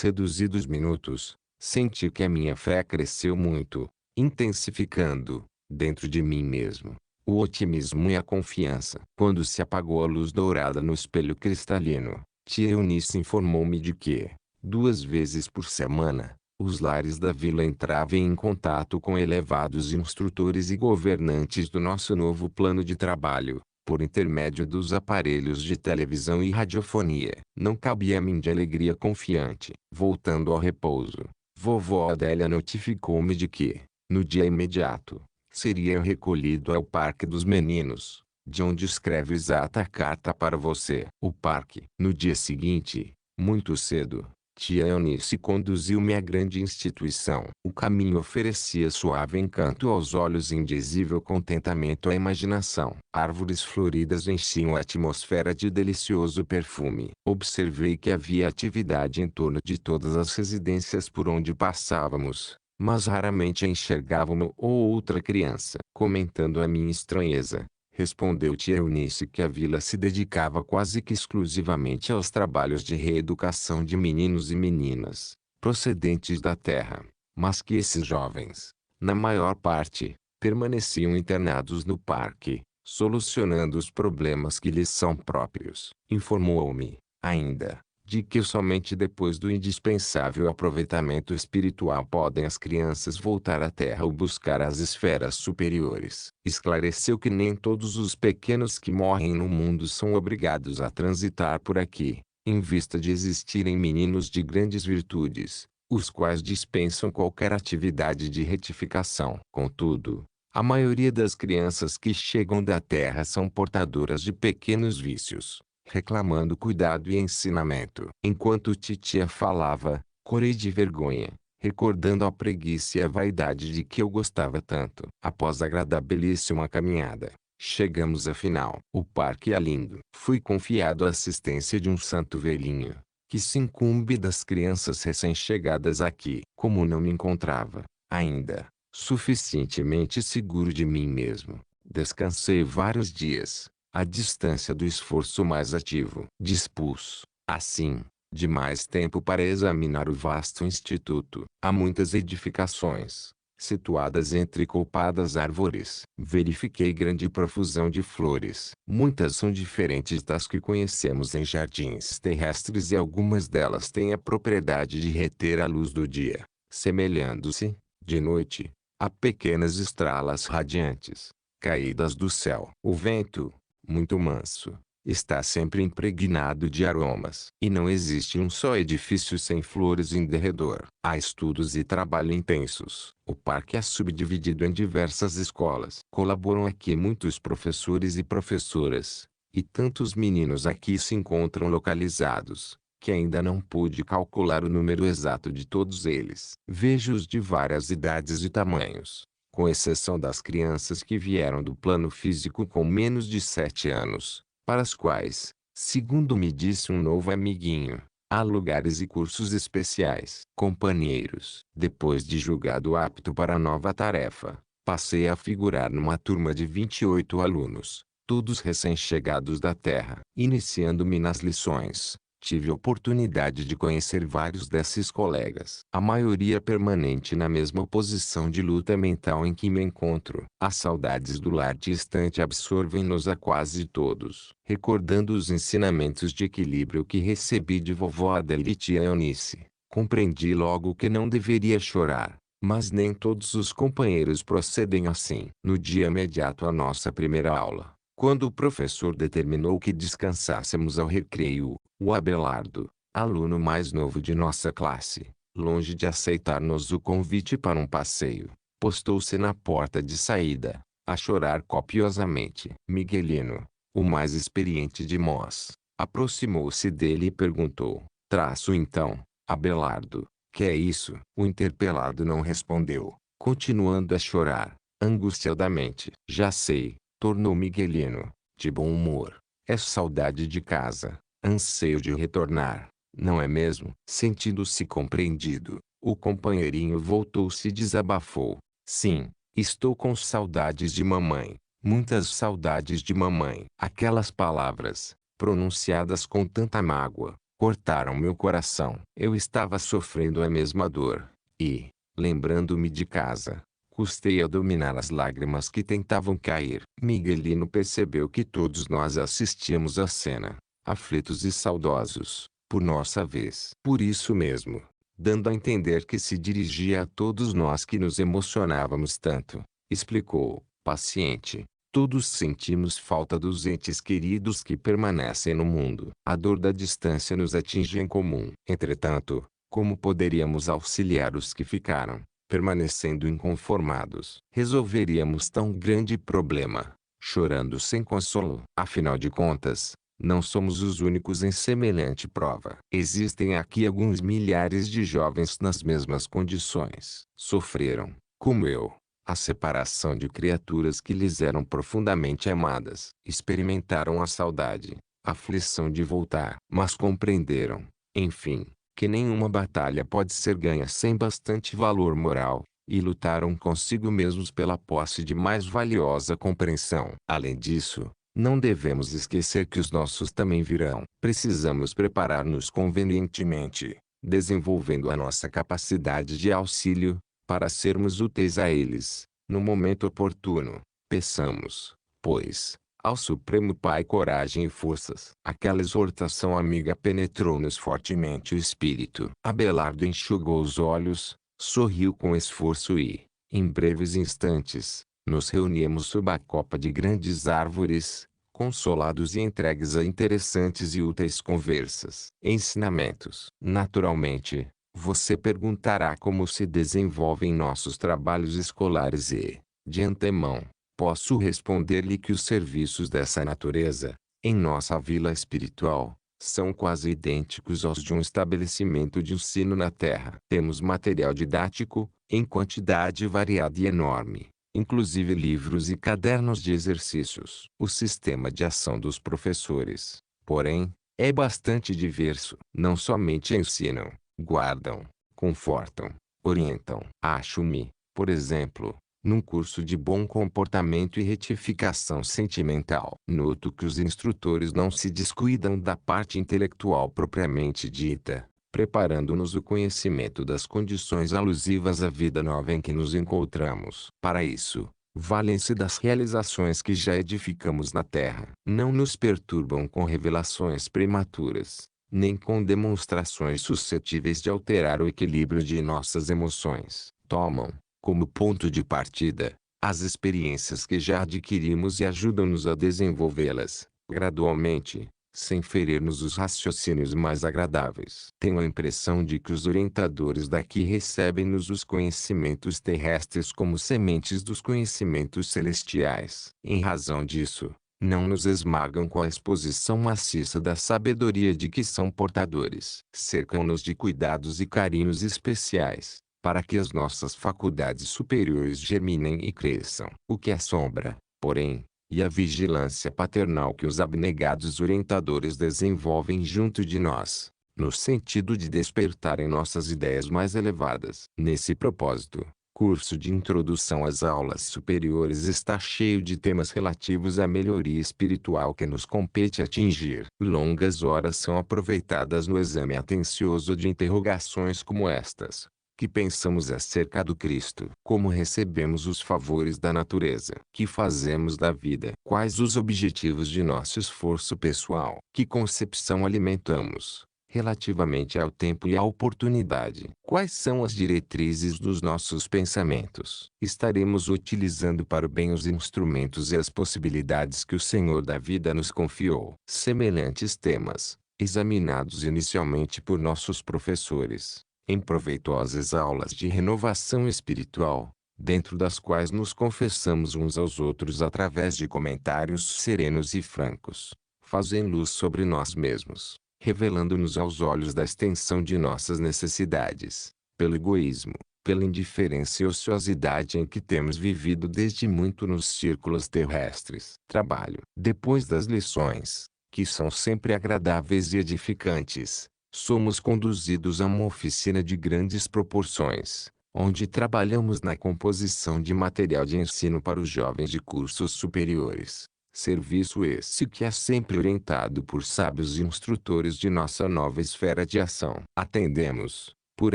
reduzidos minutos, senti que a minha fé cresceu muito, intensificando, dentro de mim mesmo, o otimismo e a confiança. Quando se apagou a luz dourada no espelho cristalino, tia Eunice informou-me de que, 2 vezes por semana, os lares da vila entravam em contato com elevados instrutores e governantes do nosso novo plano de trabalho, por intermédio dos aparelhos de televisão e radiofonia. Não cabia a mim de alegria confiante. Voltando ao repouso, vovó Adélia notificou-me de que, no dia imediato, seria recolhido ao Parque dos Meninos, de onde escreve exata carta para você. O parque. No dia seguinte, muito cedo, tia Eunice conduziu-me à grande instituição. O caminho oferecia suave encanto aos olhos e indizível contentamento à imaginação. Árvores floridas enchiam a atmosfera de delicioso perfume. Observei que havia atividade em torno de todas as residências por onde passávamos, mas raramente enxergava uma ou outra criança. Comentando a minha estranheza, respondeu tia Eunice que a vila se dedicava quase que exclusivamente aos trabalhos de reeducação de meninos e meninas, procedentes da terra, mas que esses jovens, na maior parte, permaneciam internados no parque, solucionando os problemas que lhes são próprios. Informou-me, ainda, de que somente depois do indispensável aproveitamento espiritual podem as crianças voltar à Terra ou buscar as esferas superiores. Esclareceu que nem todos os pequenos que morrem no mundo são obrigados a transitar por aqui, em vista de existirem meninos de grandes virtudes, os quais dispensam qualquer atividade de retificação. Contudo, a maioria das crianças que chegam da Terra são portadoras de pequenos vícios, reclamando cuidado e ensinamento. Enquanto titia falava, corei de vergonha, recordando a preguiça e a vaidade de que eu gostava tanto. Após agradabilíssima caminhada, chegamos afinal. O parque é lindo. Fui confiado a assistência de um santo velhinho, que se incumbe das crianças recém-chegadas aqui. Como não me encontrava, ainda, suficientemente seguro de mim mesmo, descansei vários dias, à distância do esforço mais ativo. Dispus, assim, de mais tempo para examinar o vasto instituto. Há muitas edificações, situadas entre copadas árvores. Verifiquei grande profusão de flores. Muitas são diferentes das que conhecemos em jardins terrestres e algumas delas têm a propriedade de reter a luz do dia, semelhando-se, de noite, a pequenas estrelas radiantes, caídas do céu. O vento, muito manso, está sempre impregnado de aromas. E não existe um só edifício sem flores em derredor. Há estudos e trabalho intensos. O parque é subdividido em diversas escolas. Colaboram aqui muitos professores e professoras, e tantos meninos aqui se encontram localizados, que ainda não pude calcular o número exato de todos eles. Vejo-os de várias idades e tamanhos, com exceção das crianças que vieram do plano físico com menos de 7 anos, para as quais, segundo me disse um novo amiguinho, há lugares e cursos especiais. Companheiros. Depois de julgado apto para a nova tarefa, passei a figurar numa turma de 28 alunos, todos recém-chegados da Terra. Iniciando-me nas lições, tive oportunidade de conhecer vários desses colegas. A maioria permanente na mesma posição de luta mental em que me encontro. As saudades do lar distante absorvem-nos a quase todos. Recordando os ensinamentos de equilíbrio que recebi de vovó Adélia e tia Eunice, compreendi logo que não deveria chorar. Mas nem todos os companheiros procedem assim. No dia imediato à nossa primeira aula, quando o professor determinou que descansássemos ao recreio, o Abelardo, aluno mais novo de nossa classe, longe de aceitar-nos o convite para um passeio, postou-se na porta de saída, a chorar copiosamente. Miguelino, o mais experiente de nós, aproximou-se dele e perguntou: "Traço então, Abelardo, que é isso?" O interpelado não respondeu, continuando a chorar, angustiadamente. "Já sei", tornou Miguelino, de bom humor. "É saudade de casa, anseio de retornar, não é mesmo?" Sentindo-se compreendido, o companheirinho voltou-se e desabafou: "Sim, estou com saudades de mamãe, muitas saudades de mamãe." Aquelas palavras, pronunciadas com tanta mágoa, cortaram meu coração. Eu estava sofrendo a mesma dor, e, lembrando-me de casa, Custei a dominar as lágrimas que tentavam cair. Miguelino percebeu que todos nós assistíamos à cena, aflitos e saudosos, por nossa vez. Por isso mesmo, dando a entender que se dirigia a todos nós que nos emocionávamos tanto, explicou, paciente: todos sentimos falta dos entes queridos que permanecem no mundo. A dor da distância nos atinge em comum. Entretanto, como poderíamos auxiliar os que ficaram, permanecendo inconformados? Resolveríamos tão grande problema, chorando sem consolo? Afinal de contas, não somos os únicos em semelhante prova. Existem aqui alguns milhares de jovens nas mesmas condições. Sofreram, como eu, a separação de criaturas que lhes eram profundamente amadas. Experimentaram a saudade, a aflição de voltar. Mas compreenderam, enfim, que nenhuma batalha pode ser ganha sem bastante valor moral, e lutaram consigo mesmos pela posse de mais valiosa compreensão. Além disso, não devemos esquecer que os nossos também virão. Precisamos preparar-nos convenientemente, desenvolvendo a nossa capacidade de auxílio, para sermos úteis a eles, no momento oportuno. Peçamos, pois, ao Supremo Pai coragem e forças. Aquela exortação amiga penetrou-nos fortemente o espírito. Abelardo enxugou os olhos, sorriu com esforço e, em breves instantes, nos reuníamos sob a copa de grandes árvores, consolados e entregues a interessantes e úteis conversas. Ensinamentos. Naturalmente, você perguntará como se desenvolvem nossos trabalhos escolares e, de antemão, posso responder-lhe que os serviços dessa natureza, em nossa vila espiritual, são quase idênticos aos de um estabelecimento de ensino na Terra. Temos material didático, em quantidade variada e enorme, inclusive livros e cadernos de exercícios. O sistema de ação dos professores, porém, é bastante diverso. Não somente ensinam, guardam, confortam, orientam. Acho-me, por exemplo, num curso de bom comportamento e retificação sentimental. Noto que os instrutores não se descuidam da parte intelectual propriamente dita, preparando-nos o conhecimento das condições alusivas à vida nova em que nos encontramos. Para isso, valem-se das realizações que já edificamos na terra. Não nos perturbam com revelações prematuras, nem com demonstrações suscetíveis de alterar o equilíbrio de nossas emoções. Tomam, como ponto de partida, as experiências que já adquirimos e ajudam-nos a desenvolvê-las, gradualmente, sem ferir-nos os raciocínios mais agradáveis. Tenho a impressão de que os orientadores daqui recebem-nos os conhecimentos terrestres como sementes dos conhecimentos celestiais. Em razão disso, não nos esmagam com a exposição maciça da sabedoria de que são portadores. Cercam-nos de cuidados e carinhos especiais, para que as nossas faculdades superiores germinem e cresçam. O que assombra, porém, e a vigilância paternal que os abnegados orientadores desenvolvem junto de nós, no sentido de despertar em nossas ideias mais elevadas. Nesse propósito, curso de introdução às aulas superiores está cheio de temas relativos à melhoria espiritual que nos compete atingir. Longas horas são aproveitadas no exame atencioso de interrogações como estas: que pensamos acerca do Cristo? Como recebemos os favores da natureza? Que fazemos da vida? Quais os objetivos de nosso esforço pessoal? Que concepção alimentamos, relativamente ao tempo e à oportunidade? Quais são as diretrizes dos nossos pensamentos? Estaremos utilizando para o bem os instrumentos e as possibilidades que o Senhor da vida nos confiou? Semelhantes temas, examinados inicialmente por nossos professores, em proveitosas aulas de renovação espiritual, dentro das quais nos confessamos uns aos outros através de comentários serenos e francos, fazem luz sobre nós mesmos, revelando-nos aos olhos da extensão de nossas necessidades, pelo egoísmo, pela indiferença e ociosidade em que temos vivido desde muito nos círculos terrestres. Trabalho. Depois das lições, que são sempre agradáveis e edificantes, somos conduzidos a uma oficina de grandes proporções, onde trabalhamos na composição de material de ensino para os jovens de cursos superiores. Serviço esse que é sempre orientado por sábios instrutores de nossa nova esfera de ação. Atendemos, por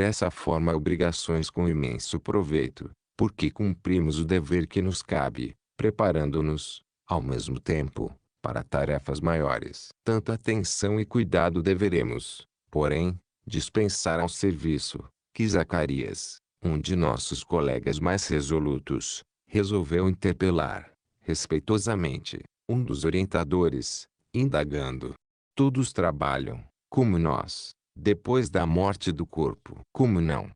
essa forma, obrigações com imenso proveito, porque cumprimos o dever que nos cabe, preparando-nos, ao mesmo tempo, para tarefas maiores. Tanta atenção e cuidado deveremos, porém, dispensar ao serviço, que Zacarias, um de nossos colegas mais resolutos, resolveu interpelar, respeitosamente, um dos orientadores, indagando: todos trabalham, como nós, depois da morte do corpo. Como não?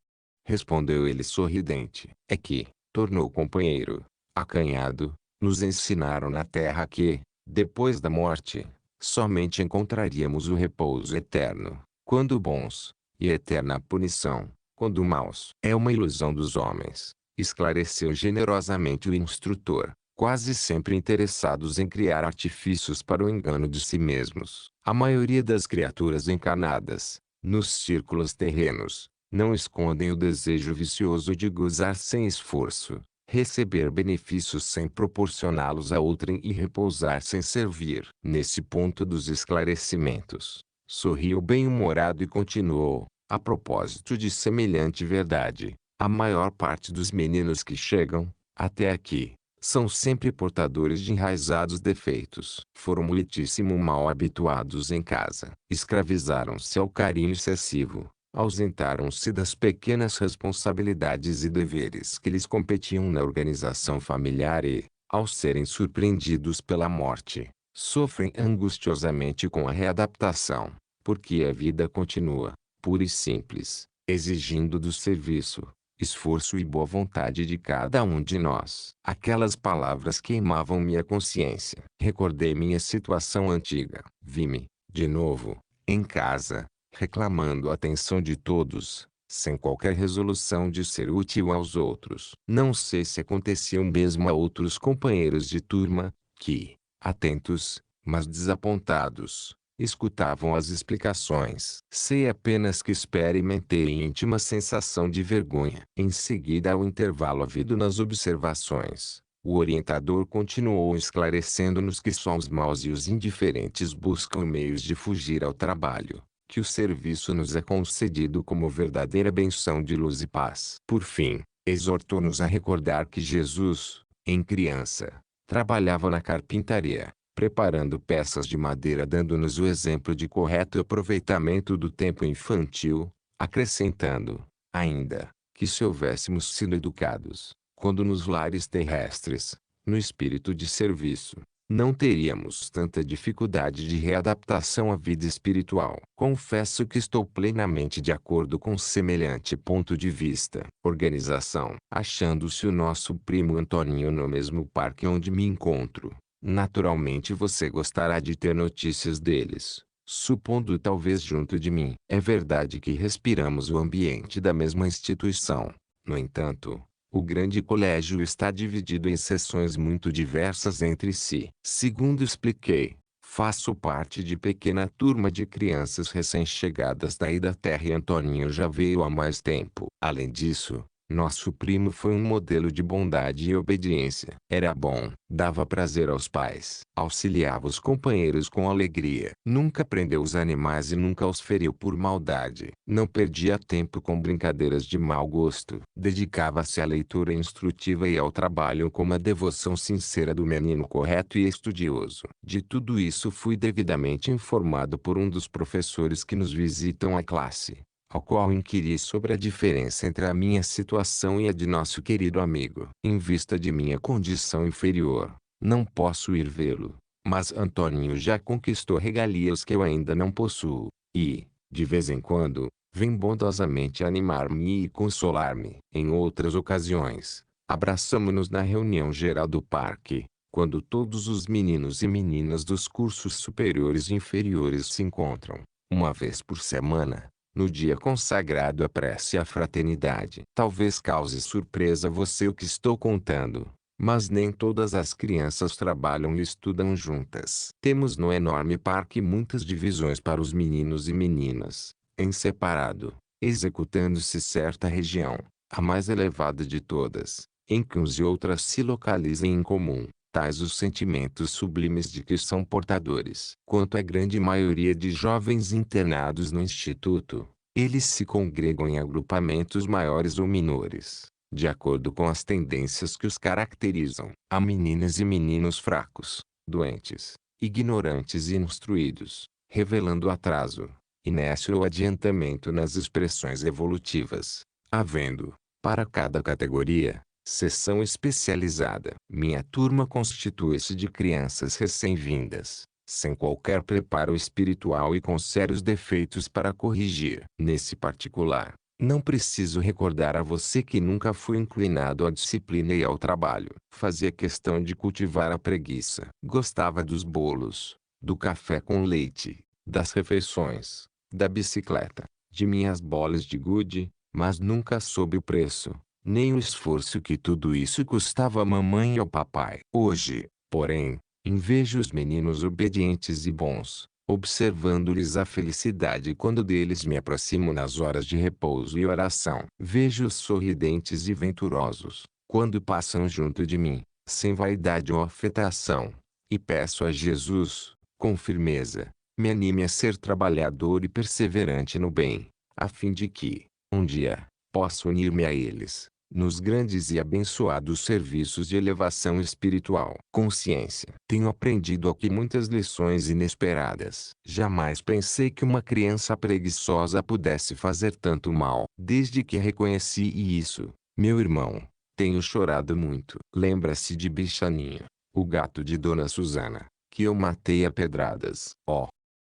Respondeu ele sorridente. É que, tornou o companheiro, acanhado, nos ensinaram na terra que, depois da morte, somente encontraríamos o repouso eterno, quando bons, e eterna punição, quando maus. É uma ilusão dos homens, esclareceu generosamente o instrutor, quase sempre interessados em criar artifícios para o engano de si mesmos. A maioria das criaturas encarnadas, nos círculos terrenos, não escondem o desejo vicioso de gozar sem esforço, receber benefícios sem proporcioná-los a outrem e repousar sem servir. Nesse ponto dos esclarecimentos, sorriu bem-humorado e continuou: a propósito de semelhante verdade, a maior parte dos meninos que chegam, até aqui, são sempre portadores de enraizados defeitos. Foram muitíssimo mal habituados em casa. Escravizaram-se ao carinho excessivo. Ausentaram-se das pequenas responsabilidades e deveres que lhes competiam na organização familiar e, ao serem surpreendidos pela morte, sofrem angustiosamente com a readaptação, porque a vida continua, pura e simples, exigindo do serviço, esforço e boa vontade de cada um de nós. Aquelas palavras queimavam minha consciência. Recordei minha situação antiga. Vi-me, de novo, em casa, reclamando a atenção de todos, sem qualquer resolução de ser útil aos outros. Não sei se acontecia o mesmo a outros companheiros de turma, que, atentos, mas desapontados, escutavam as explicações. Sei apenas que experimentei íntima sensação de vergonha. Em seguida ao intervalo havido nas observações, o orientador continuou esclarecendo-nos que só os maus e os indiferentes buscam meios de fugir ao trabalho, que o serviço nos é concedido como verdadeira benção de luz e paz. Por fim, exortou-nos a recordar que Jesus, em criança, trabalhava na carpintaria, preparando peças de madeira, dando-nos o exemplo de correto aproveitamento do tempo infantil, acrescentando, ainda, que se houvéssemos sido educados, quando nos lares terrestres, no espírito de serviço, não teríamos tanta dificuldade de readaptação à vida espiritual. Confesso que estou plenamente de acordo com semelhante ponto de vista. Organização. Achando-se o nosso primo Antoninho no mesmo parque onde me encontro, naturalmente você gostará de ter notícias deles, supondo talvez junto de mim. É verdade que respiramos o ambiente da mesma instituição. No entanto, o grande colégio está dividido em seções muito diversas entre si. Segundo expliquei, faço parte de pequena turma de crianças recém-chegadas daí da terra e Antoninho já veio há mais tempo. Além disso, nosso primo foi um modelo de bondade e obediência. Era bom, dava prazer aos pais, auxiliava os companheiros com alegria. Nunca prendeu os animais e nunca os feriu por maldade. Não perdia tempo com brincadeiras de mau gosto. Dedicava-se à leitura instrutiva e ao trabalho com uma devoção sincera do menino correto e estudioso. De tudo isso fui devidamente informado por um dos professores que nos visitam a classe, ao qual inquiri sobre a diferença entre a minha situação e a de nosso querido amigo. Em vista de minha condição inferior, não posso ir vê-lo, mas Antoninho já conquistou regalias que eu ainda não possuo, e, de vez em quando, vem bondosamente animar-me e consolar-me. Em outras ocasiões, abraçamo-nos na reunião geral do parque, quando todos os meninos e meninas dos cursos superiores e inferiores se encontram, uma vez por semana, no dia consagrado à prece e à fraternidade. Talvez cause surpresa a você o que estou contando, mas nem todas as crianças trabalham e estudam juntas. Temos no enorme parque muitas divisões para os meninos e meninas, em separado, executando-se certa região, a mais elevada de todas, em que uns e outras se localizem em comum, tais os sentimentos sublimes de que são portadores. Quanto à grande maioria de jovens internados no instituto, eles se congregam em agrupamentos maiores ou menores, de acordo com as tendências que os caracterizam. Há meninas e meninos fracos, doentes, ignorantes e instruídos, revelando atraso, inércia ou adiantamento nas expressões evolutivas, havendo, para cada categoria, seção especializada. Minha turma constitui-se de crianças recém-vindas, sem qualquer preparo espiritual e com sérios defeitos para corrigir. Nesse particular, não preciso recordar a você que nunca fui inclinado à disciplina e ao trabalho. Fazia questão de cultivar a preguiça. Gostava dos bolos, do café com leite, das refeições, da bicicleta, de minhas bolas de gude, mas nunca soube o preço, nem o esforço que tudo isso custava à mamãe e ao papai. Hoje, porém, invejo os meninos obedientes e bons, observando-lhes a felicidade quando deles me aproximo nas horas de repouso e oração. Vejo-os sorridentes e venturosos, quando passam junto de mim, sem vaidade ou afetação, e peço a Jesus, com firmeza, me anime a ser trabalhador e perseverante no bem, a fim de que, um dia, possa unir-me a eles, nos grandes e abençoados serviços de elevação espiritual. Consciência. Tenho aprendido aqui muitas lições inesperadas. Jamais pensei que uma criança preguiçosa pudesse fazer tanto mal. Desde que reconheci isso, meu irmão, tenho chorado muito. Lembra-se de Bichaninho, o gato de Dona Susana, que eu matei a pedradas. Oh,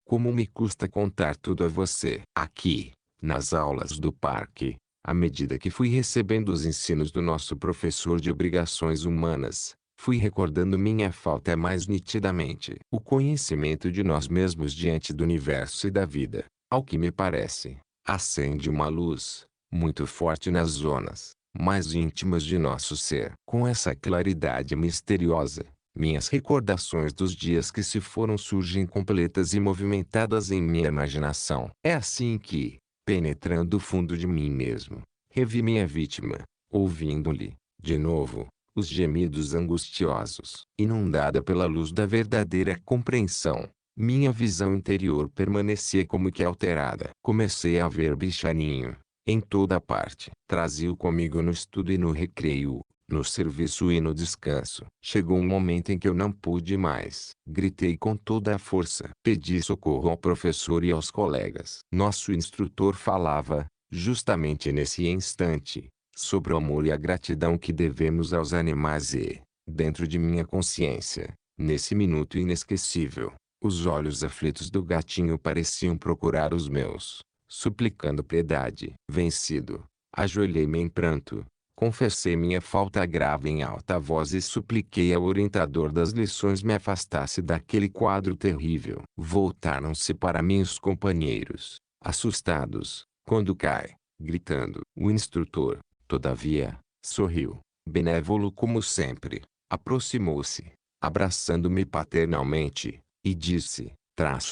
como me custa contar tudo a você. Aqui, nas aulas do parque, à medida que fui recebendo os ensinos do nosso professor de obrigações humanas, fui recordando minha falta mais nitidamente. O conhecimento de nós mesmos diante do universo e da vida, ao que me parece, acende uma luz, muito forte nas zonas mais íntimas de nosso ser. Com essa claridade misteriosa, minhas recordações dos dias que se foram surgem completas e movimentadas em minha imaginação. É assim que, penetrando o fundo de mim mesmo, revi minha vítima, ouvindo-lhe, de novo, os gemidos angustiosos. Inundada pela luz da verdadeira compreensão, minha visão interior permanecia como que alterada. Comecei a ver Bichaninho, em toda parte. Trazia-o comigo no estudo e no recreio, no serviço e no descanso. Chegou um momento em que eu não pude mais. Gritei com toda a força. Pedi socorro ao professor e aos colegas. Nosso instrutor falava, justamente nesse instante, sobre o amor e a gratidão que devemos aos animais e, dentro de minha consciência, nesse minuto inesquecível, os olhos aflitos do gatinho pareciam procurar os meus, suplicando piedade. Vencido, ajoelhei-me em pranto. Confessei minha falta grave em alta voz e supliquei ao orientador das lições me afastasse daquele quadro terrível. Voltaram-se para mim os companheiros, assustados, quando cai, gritando. O instrutor, todavia, sorriu, benévolo como sempre, aproximou-se, abraçando-me paternalmente, e disse: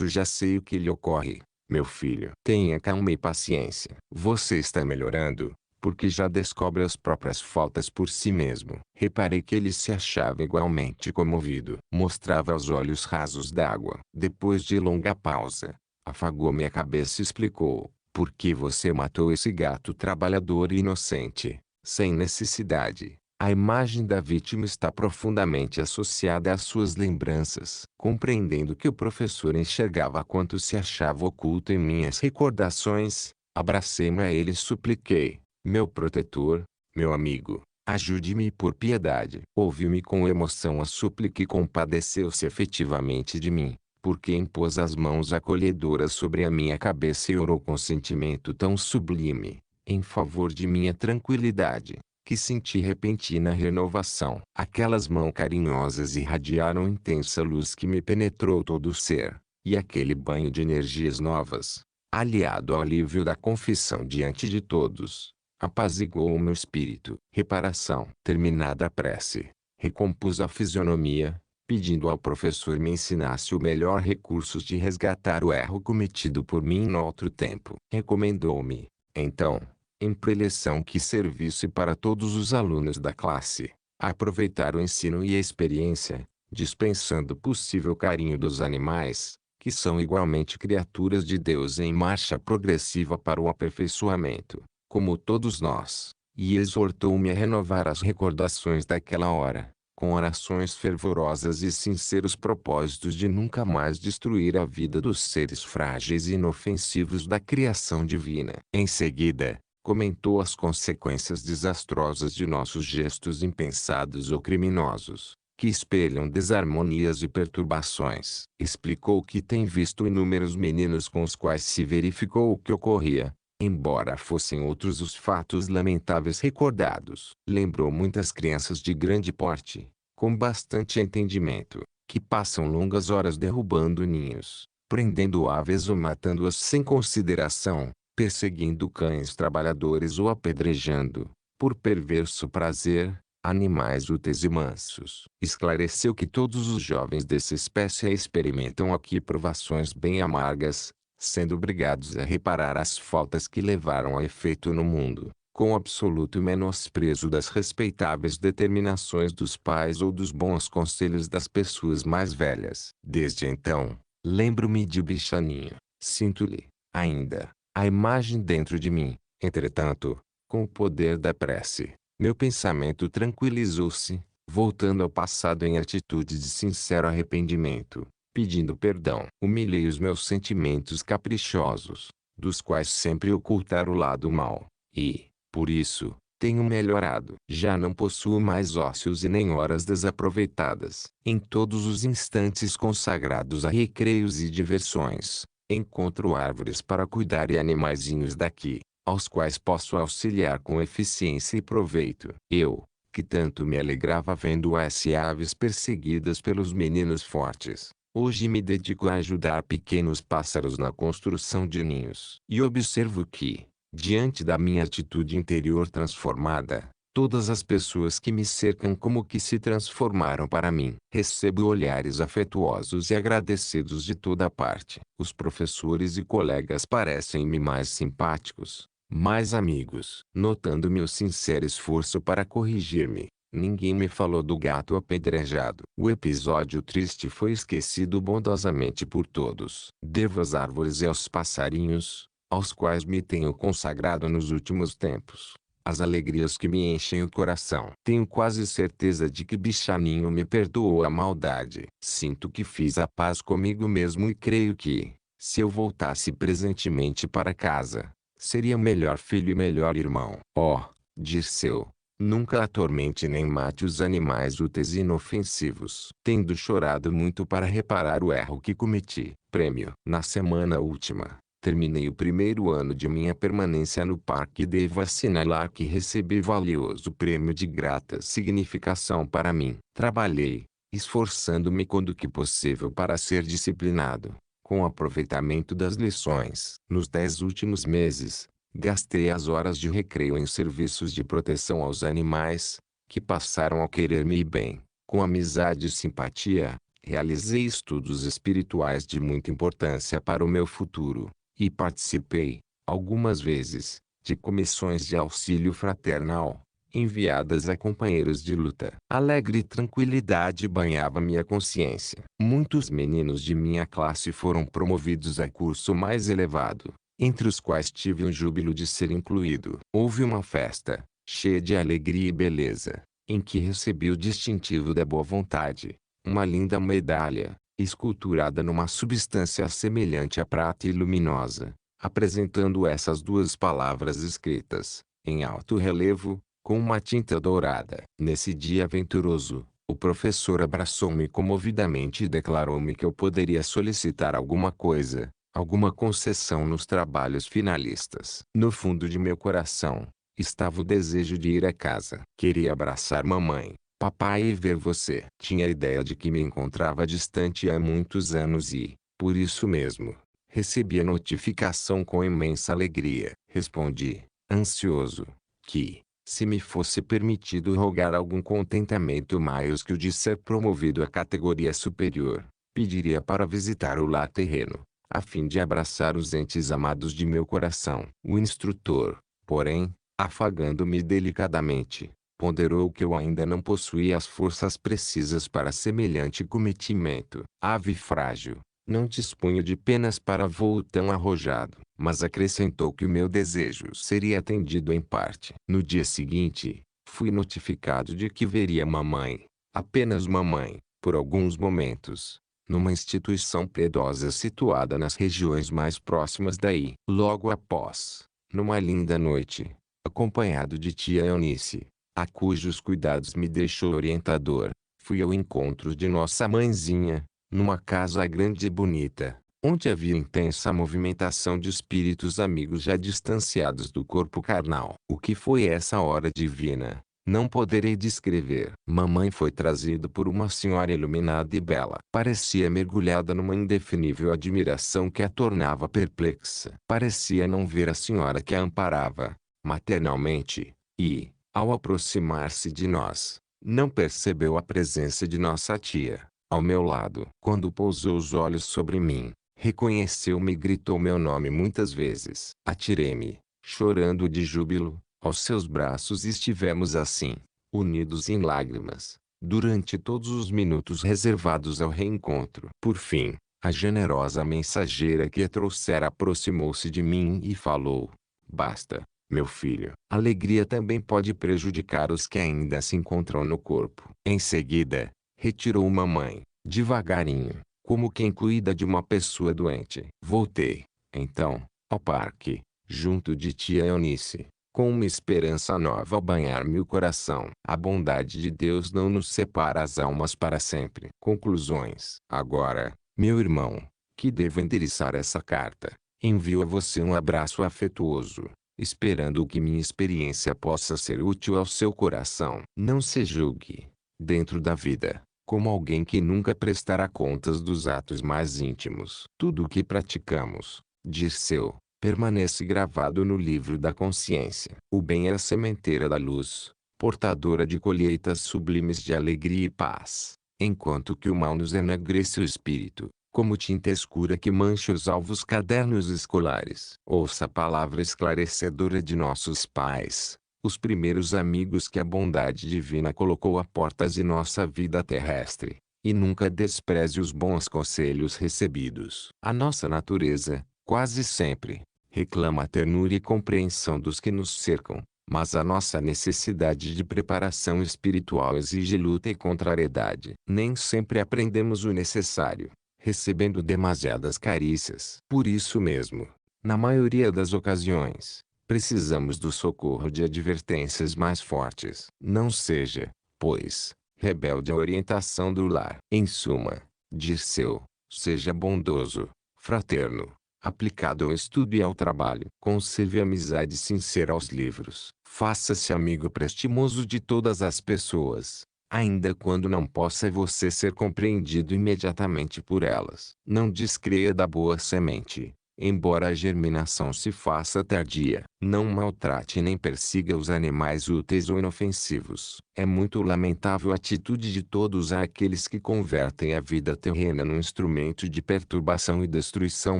já sei o que lhe ocorre, meu filho. Tenha calma e paciência. Você está melhorando, porque já descobre as próprias faltas por si mesmo. Reparei que ele se achava igualmente comovido. Mostrava os olhos rasos d'água. Depois de longa pausa, afagou-me a cabeça e explicou: por que você matou esse gato trabalhador e inocente, sem necessidade? A imagem da vítima está profundamente associada às suas lembranças. Compreendendo que o professor enxergava quanto se achava oculto em minhas recordações, abracei-me a ele e supliquei: meu protetor, meu amigo, ajude-me por piedade. Ouviu-me com emoção a súplica e compadeceu-se efetivamente de mim, porque impôs as mãos acolhedoras sobre a minha cabeça e orou com sentimento tão sublime, em favor de minha tranquilidade, que senti repentina renovação. Aquelas mãos carinhosas irradiaram intensa luz que me penetrou todo o ser, e aquele banho de energias novas, aliado ao alívio da confissão diante de todos, apaziguou o meu espírito. Reparação. Terminada a prece, recompus a fisionomia, pedindo ao professor me ensinasse o melhor recursos de resgatar o erro cometido por mim no outro tempo. Recomendou-me, então, em preleção que servisse para todos os alunos da classe, aproveitar o ensino e a experiência, dispensando o possível carinho dos animais, que são igualmente criaturas de Deus em marcha progressiva para o aperfeiçoamento, como todos nós. e exortou-me a renovar as recordações daquela hora, com orações fervorosas e sinceros propósitos de nunca mais destruir a vida dos seres frágeis e inofensivos da criação divina. Em seguida, comentou as consequências desastrosas de nossos gestos impensados ou criminosos, que espelham desarmonias e perturbações. Explicou que tem visto inúmeros meninos com os quais se verificou o que ocorria, embora fossem outros os fatos lamentáveis recordados. Lembrou muitas crianças de grande porte, com bastante entendimento, que passam longas horas derrubando ninhos, prendendo aves ou matando-as sem consideração, perseguindo cães trabalhadores ou apedrejando, por perverso prazer, animais úteis e mansos. Esclareceu que todos os jovens dessa espécie experimentam aqui provações bem amargas, sendo obrigados a reparar as faltas que levaram a efeito no mundo, com absoluto menosprezo das respeitáveis determinações dos pais ou dos bons conselhos das pessoas mais velhas. Desde então, lembro-me de Bichaninho, sinto-lhe, ainda, a imagem dentro de mim. Entretanto, com o poder da prece, meu pensamento tranquilizou-se, voltando ao passado em atitude de sincero arrependimento, pedindo perdão. Humilhei os meus sentimentos caprichosos, dos quais sempre ocultara o lado mau, e, por isso, tenho melhorado. Já não possuo mais ócios e nem horas desaproveitadas. Em todos os instantes consagrados a recreios e diversões, encontro árvores para cuidar e animaizinhos daqui, aos quais posso auxiliar com eficiência e proveito. Eu, que tanto me alegrava vendo as aves perseguidas pelos meninos fortes, hoje me dedico a ajudar pequenos pássaros na construção de ninhos. E observo que, diante da minha atitude interior transformada, todas as pessoas que me cercam como que se transformaram para mim. Recebo olhares afetuosos e agradecidos de toda parte. Os professores e colegas parecem-me mais simpáticos, mais amigos. Notando meu sincero esforço para corrigir-me, ninguém me falou do gato apedrejado. O episódio triste foi esquecido bondosamente por todos. Devo às árvores e aos passarinhos, aos quais me tenho consagrado nos últimos tempos, as alegrias que me enchem o coração. Tenho quase certeza de que Bichaninho me perdoou a maldade. Sinto que fiz a paz comigo mesmo e creio que, se eu voltasse presentemente para casa, seria melhor filho e melhor irmão. Oh, Dirceu, nunca atormente nem mate os animais úteis e inofensivos. Tendo chorado muito para reparar o erro que cometi. Prêmio. Na semana última, terminei o primeiro ano de minha permanência no parque e devo assinalar que recebi valioso prêmio de grata significação para mim. Trabalhei, esforçando-me quando que possível para ser disciplinado, com aproveitamento das lições. Nos 10 últimos meses, gastei as horas de recreio em serviços de proteção aos animais, que passaram a querer-me bem. Com amizade e simpatia, realizei estudos espirituais de muita importância para o meu futuro, e participei, algumas vezes, de comissões de auxílio fraternal, enviadas a companheiros de luta. Alegre tranquilidade banhava minha consciência. Muitos meninos de minha classe foram promovidos a curso mais elevado, entre os quais tive o júbilo de ser incluído. Houve uma festa, cheia de alegria e beleza, em que recebi o distintivo da boa vontade, uma linda medalha, esculturada numa substância semelhante à prata e luminosa, apresentando essas duas palavras escritas, em alto relevo, com uma tinta dourada. Nesse dia aventuroso, o professor abraçou-me comovidamente e declarou-me que eu poderia solicitar alguma coisa, alguma concessão nos trabalhos finalistas. No fundo de meu coração, estava o desejo de ir a casa. Queria abraçar mamãe, papai e ver você. Tinha a ideia de que me encontrava distante há muitos anos e, por isso mesmo, recebi a notificação com imensa alegria. Respondi, ansioso, que, se me fosse permitido rogar algum contentamento maior que o de ser promovido à categoria superior, pediria para visitar o lar terreno, a fim de abraçar os entes amados de meu coração. O instrutor, porém, afagando-me delicadamente, ponderou que eu ainda não possuía as forças precisas para semelhante cometimento. Ave frágil, não dispunho de penas para voo tão arrojado, mas acrescentou que o meu desejo seria atendido em parte. No dia seguinte, fui notificado de que veria mamãe, apenas mamãe, por alguns momentos, numa instituição piedosa situada nas regiões mais próximas daí. Logo após, numa linda noite, acompanhado de tia Eunice, a cujos cuidados me deixou orientador, fui ao encontro de nossa mãezinha, numa casa grande e bonita, onde havia intensa movimentação de espíritos amigos já distanciados do corpo carnal. O que foi essa hora divina? Não poderei descrever. Mamãe foi trazida por uma senhora iluminada e bela. Parecia mergulhada numa indefinível admiração que a tornava perplexa. Parecia não ver a senhora que a amparava, maternalmente, e, ao aproximar-se de nós, não percebeu a presença de nossa tia, ao meu lado. Quando pousou os olhos sobre mim, reconheceu-me e gritou meu nome muitas vezes. Atirei-me, chorando de júbilo, aos seus braços e estivemos assim, unidos em lágrimas, durante todos os minutos reservados ao reencontro. Por fim, a generosa mensageira que a trouxera aproximou-se de mim e falou: "Basta, meu filho. Alegria também pode prejudicar os que ainda se encontram no corpo." Em seguida, retirou mamãe, devagarinho, como quem cuida de uma pessoa doente. Voltei, então, ao parque, junto de tia Eunice, com uma esperança nova a banhar-me o coração. A bondade de Deus não nos separa as almas para sempre. Conclusões. Agora, meu irmão, que devo endereçar essa carta, envio a você um abraço afetuoso, esperando que minha experiência possa ser útil ao seu coração. Não se julgue, dentro da vida, como alguém que nunca prestará contas dos atos mais íntimos. Tudo o que praticamos, Dirceu, permanece gravado no livro da consciência. O bem é a sementeira da luz, portadora de colheitas sublimes de alegria e paz, enquanto que o mal nos enegrece o espírito, como tinta escura que mancha os alvos cadernos escolares. Ouça a palavra esclarecedora de nossos pais, os primeiros amigos que a bondade divina colocou a portas de nossa vida terrestre, e nunca despreze os bons conselhos recebidos. A nossa natureza, quase sempre, reclama a ternura e compreensão dos que nos cercam, mas a nossa necessidade de preparação espiritual exige luta e contrariedade. Nem sempre aprendemos o necessário, recebendo demasiadas carícias. Por isso mesmo, na maioria das ocasiões, precisamos do socorro de advertências mais fortes. Não seja, pois, rebelde à orientação do lar. Em suma, Dirceu, seja bondoso, fraterno, aplicado ao estudo e ao trabalho. Conserve amizade sincera aos livros. Faça-se amigo prestimoso de todas as pessoas, ainda quando não possa você ser compreendido imediatamente por elas. Não descreia da boa semente, embora a germinação se faça tardia. Não maltrate nem persiga os animais úteis ou inofensivos. É muito lamentável a atitude de todos aqueles que convertem a vida terrena num instrumento de perturbação e destruição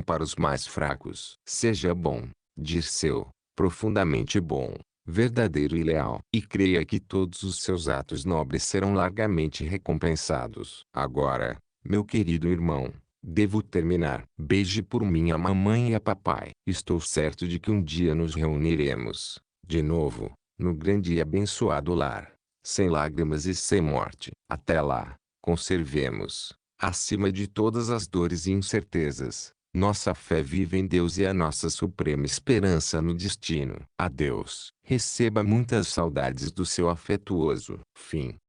para os mais fracos. Seja bom, Dirceu, profundamente bom, verdadeiro e leal. E creia que todos os seus atos nobres serão largamente recompensados. Agora, meu querido irmão, devo terminar. Beije por mim a mamãe e a papai. Estou certo de que um dia nos reuniremos, de novo, no grande e abençoado lar, sem lágrimas e sem morte. Até lá, conservemos, acima de todas as dores e incertezas, nossa fé viva em Deus e a nossa suprema esperança no destino. Adeus. Receba muitas saudades do seu afetuoso. Fim.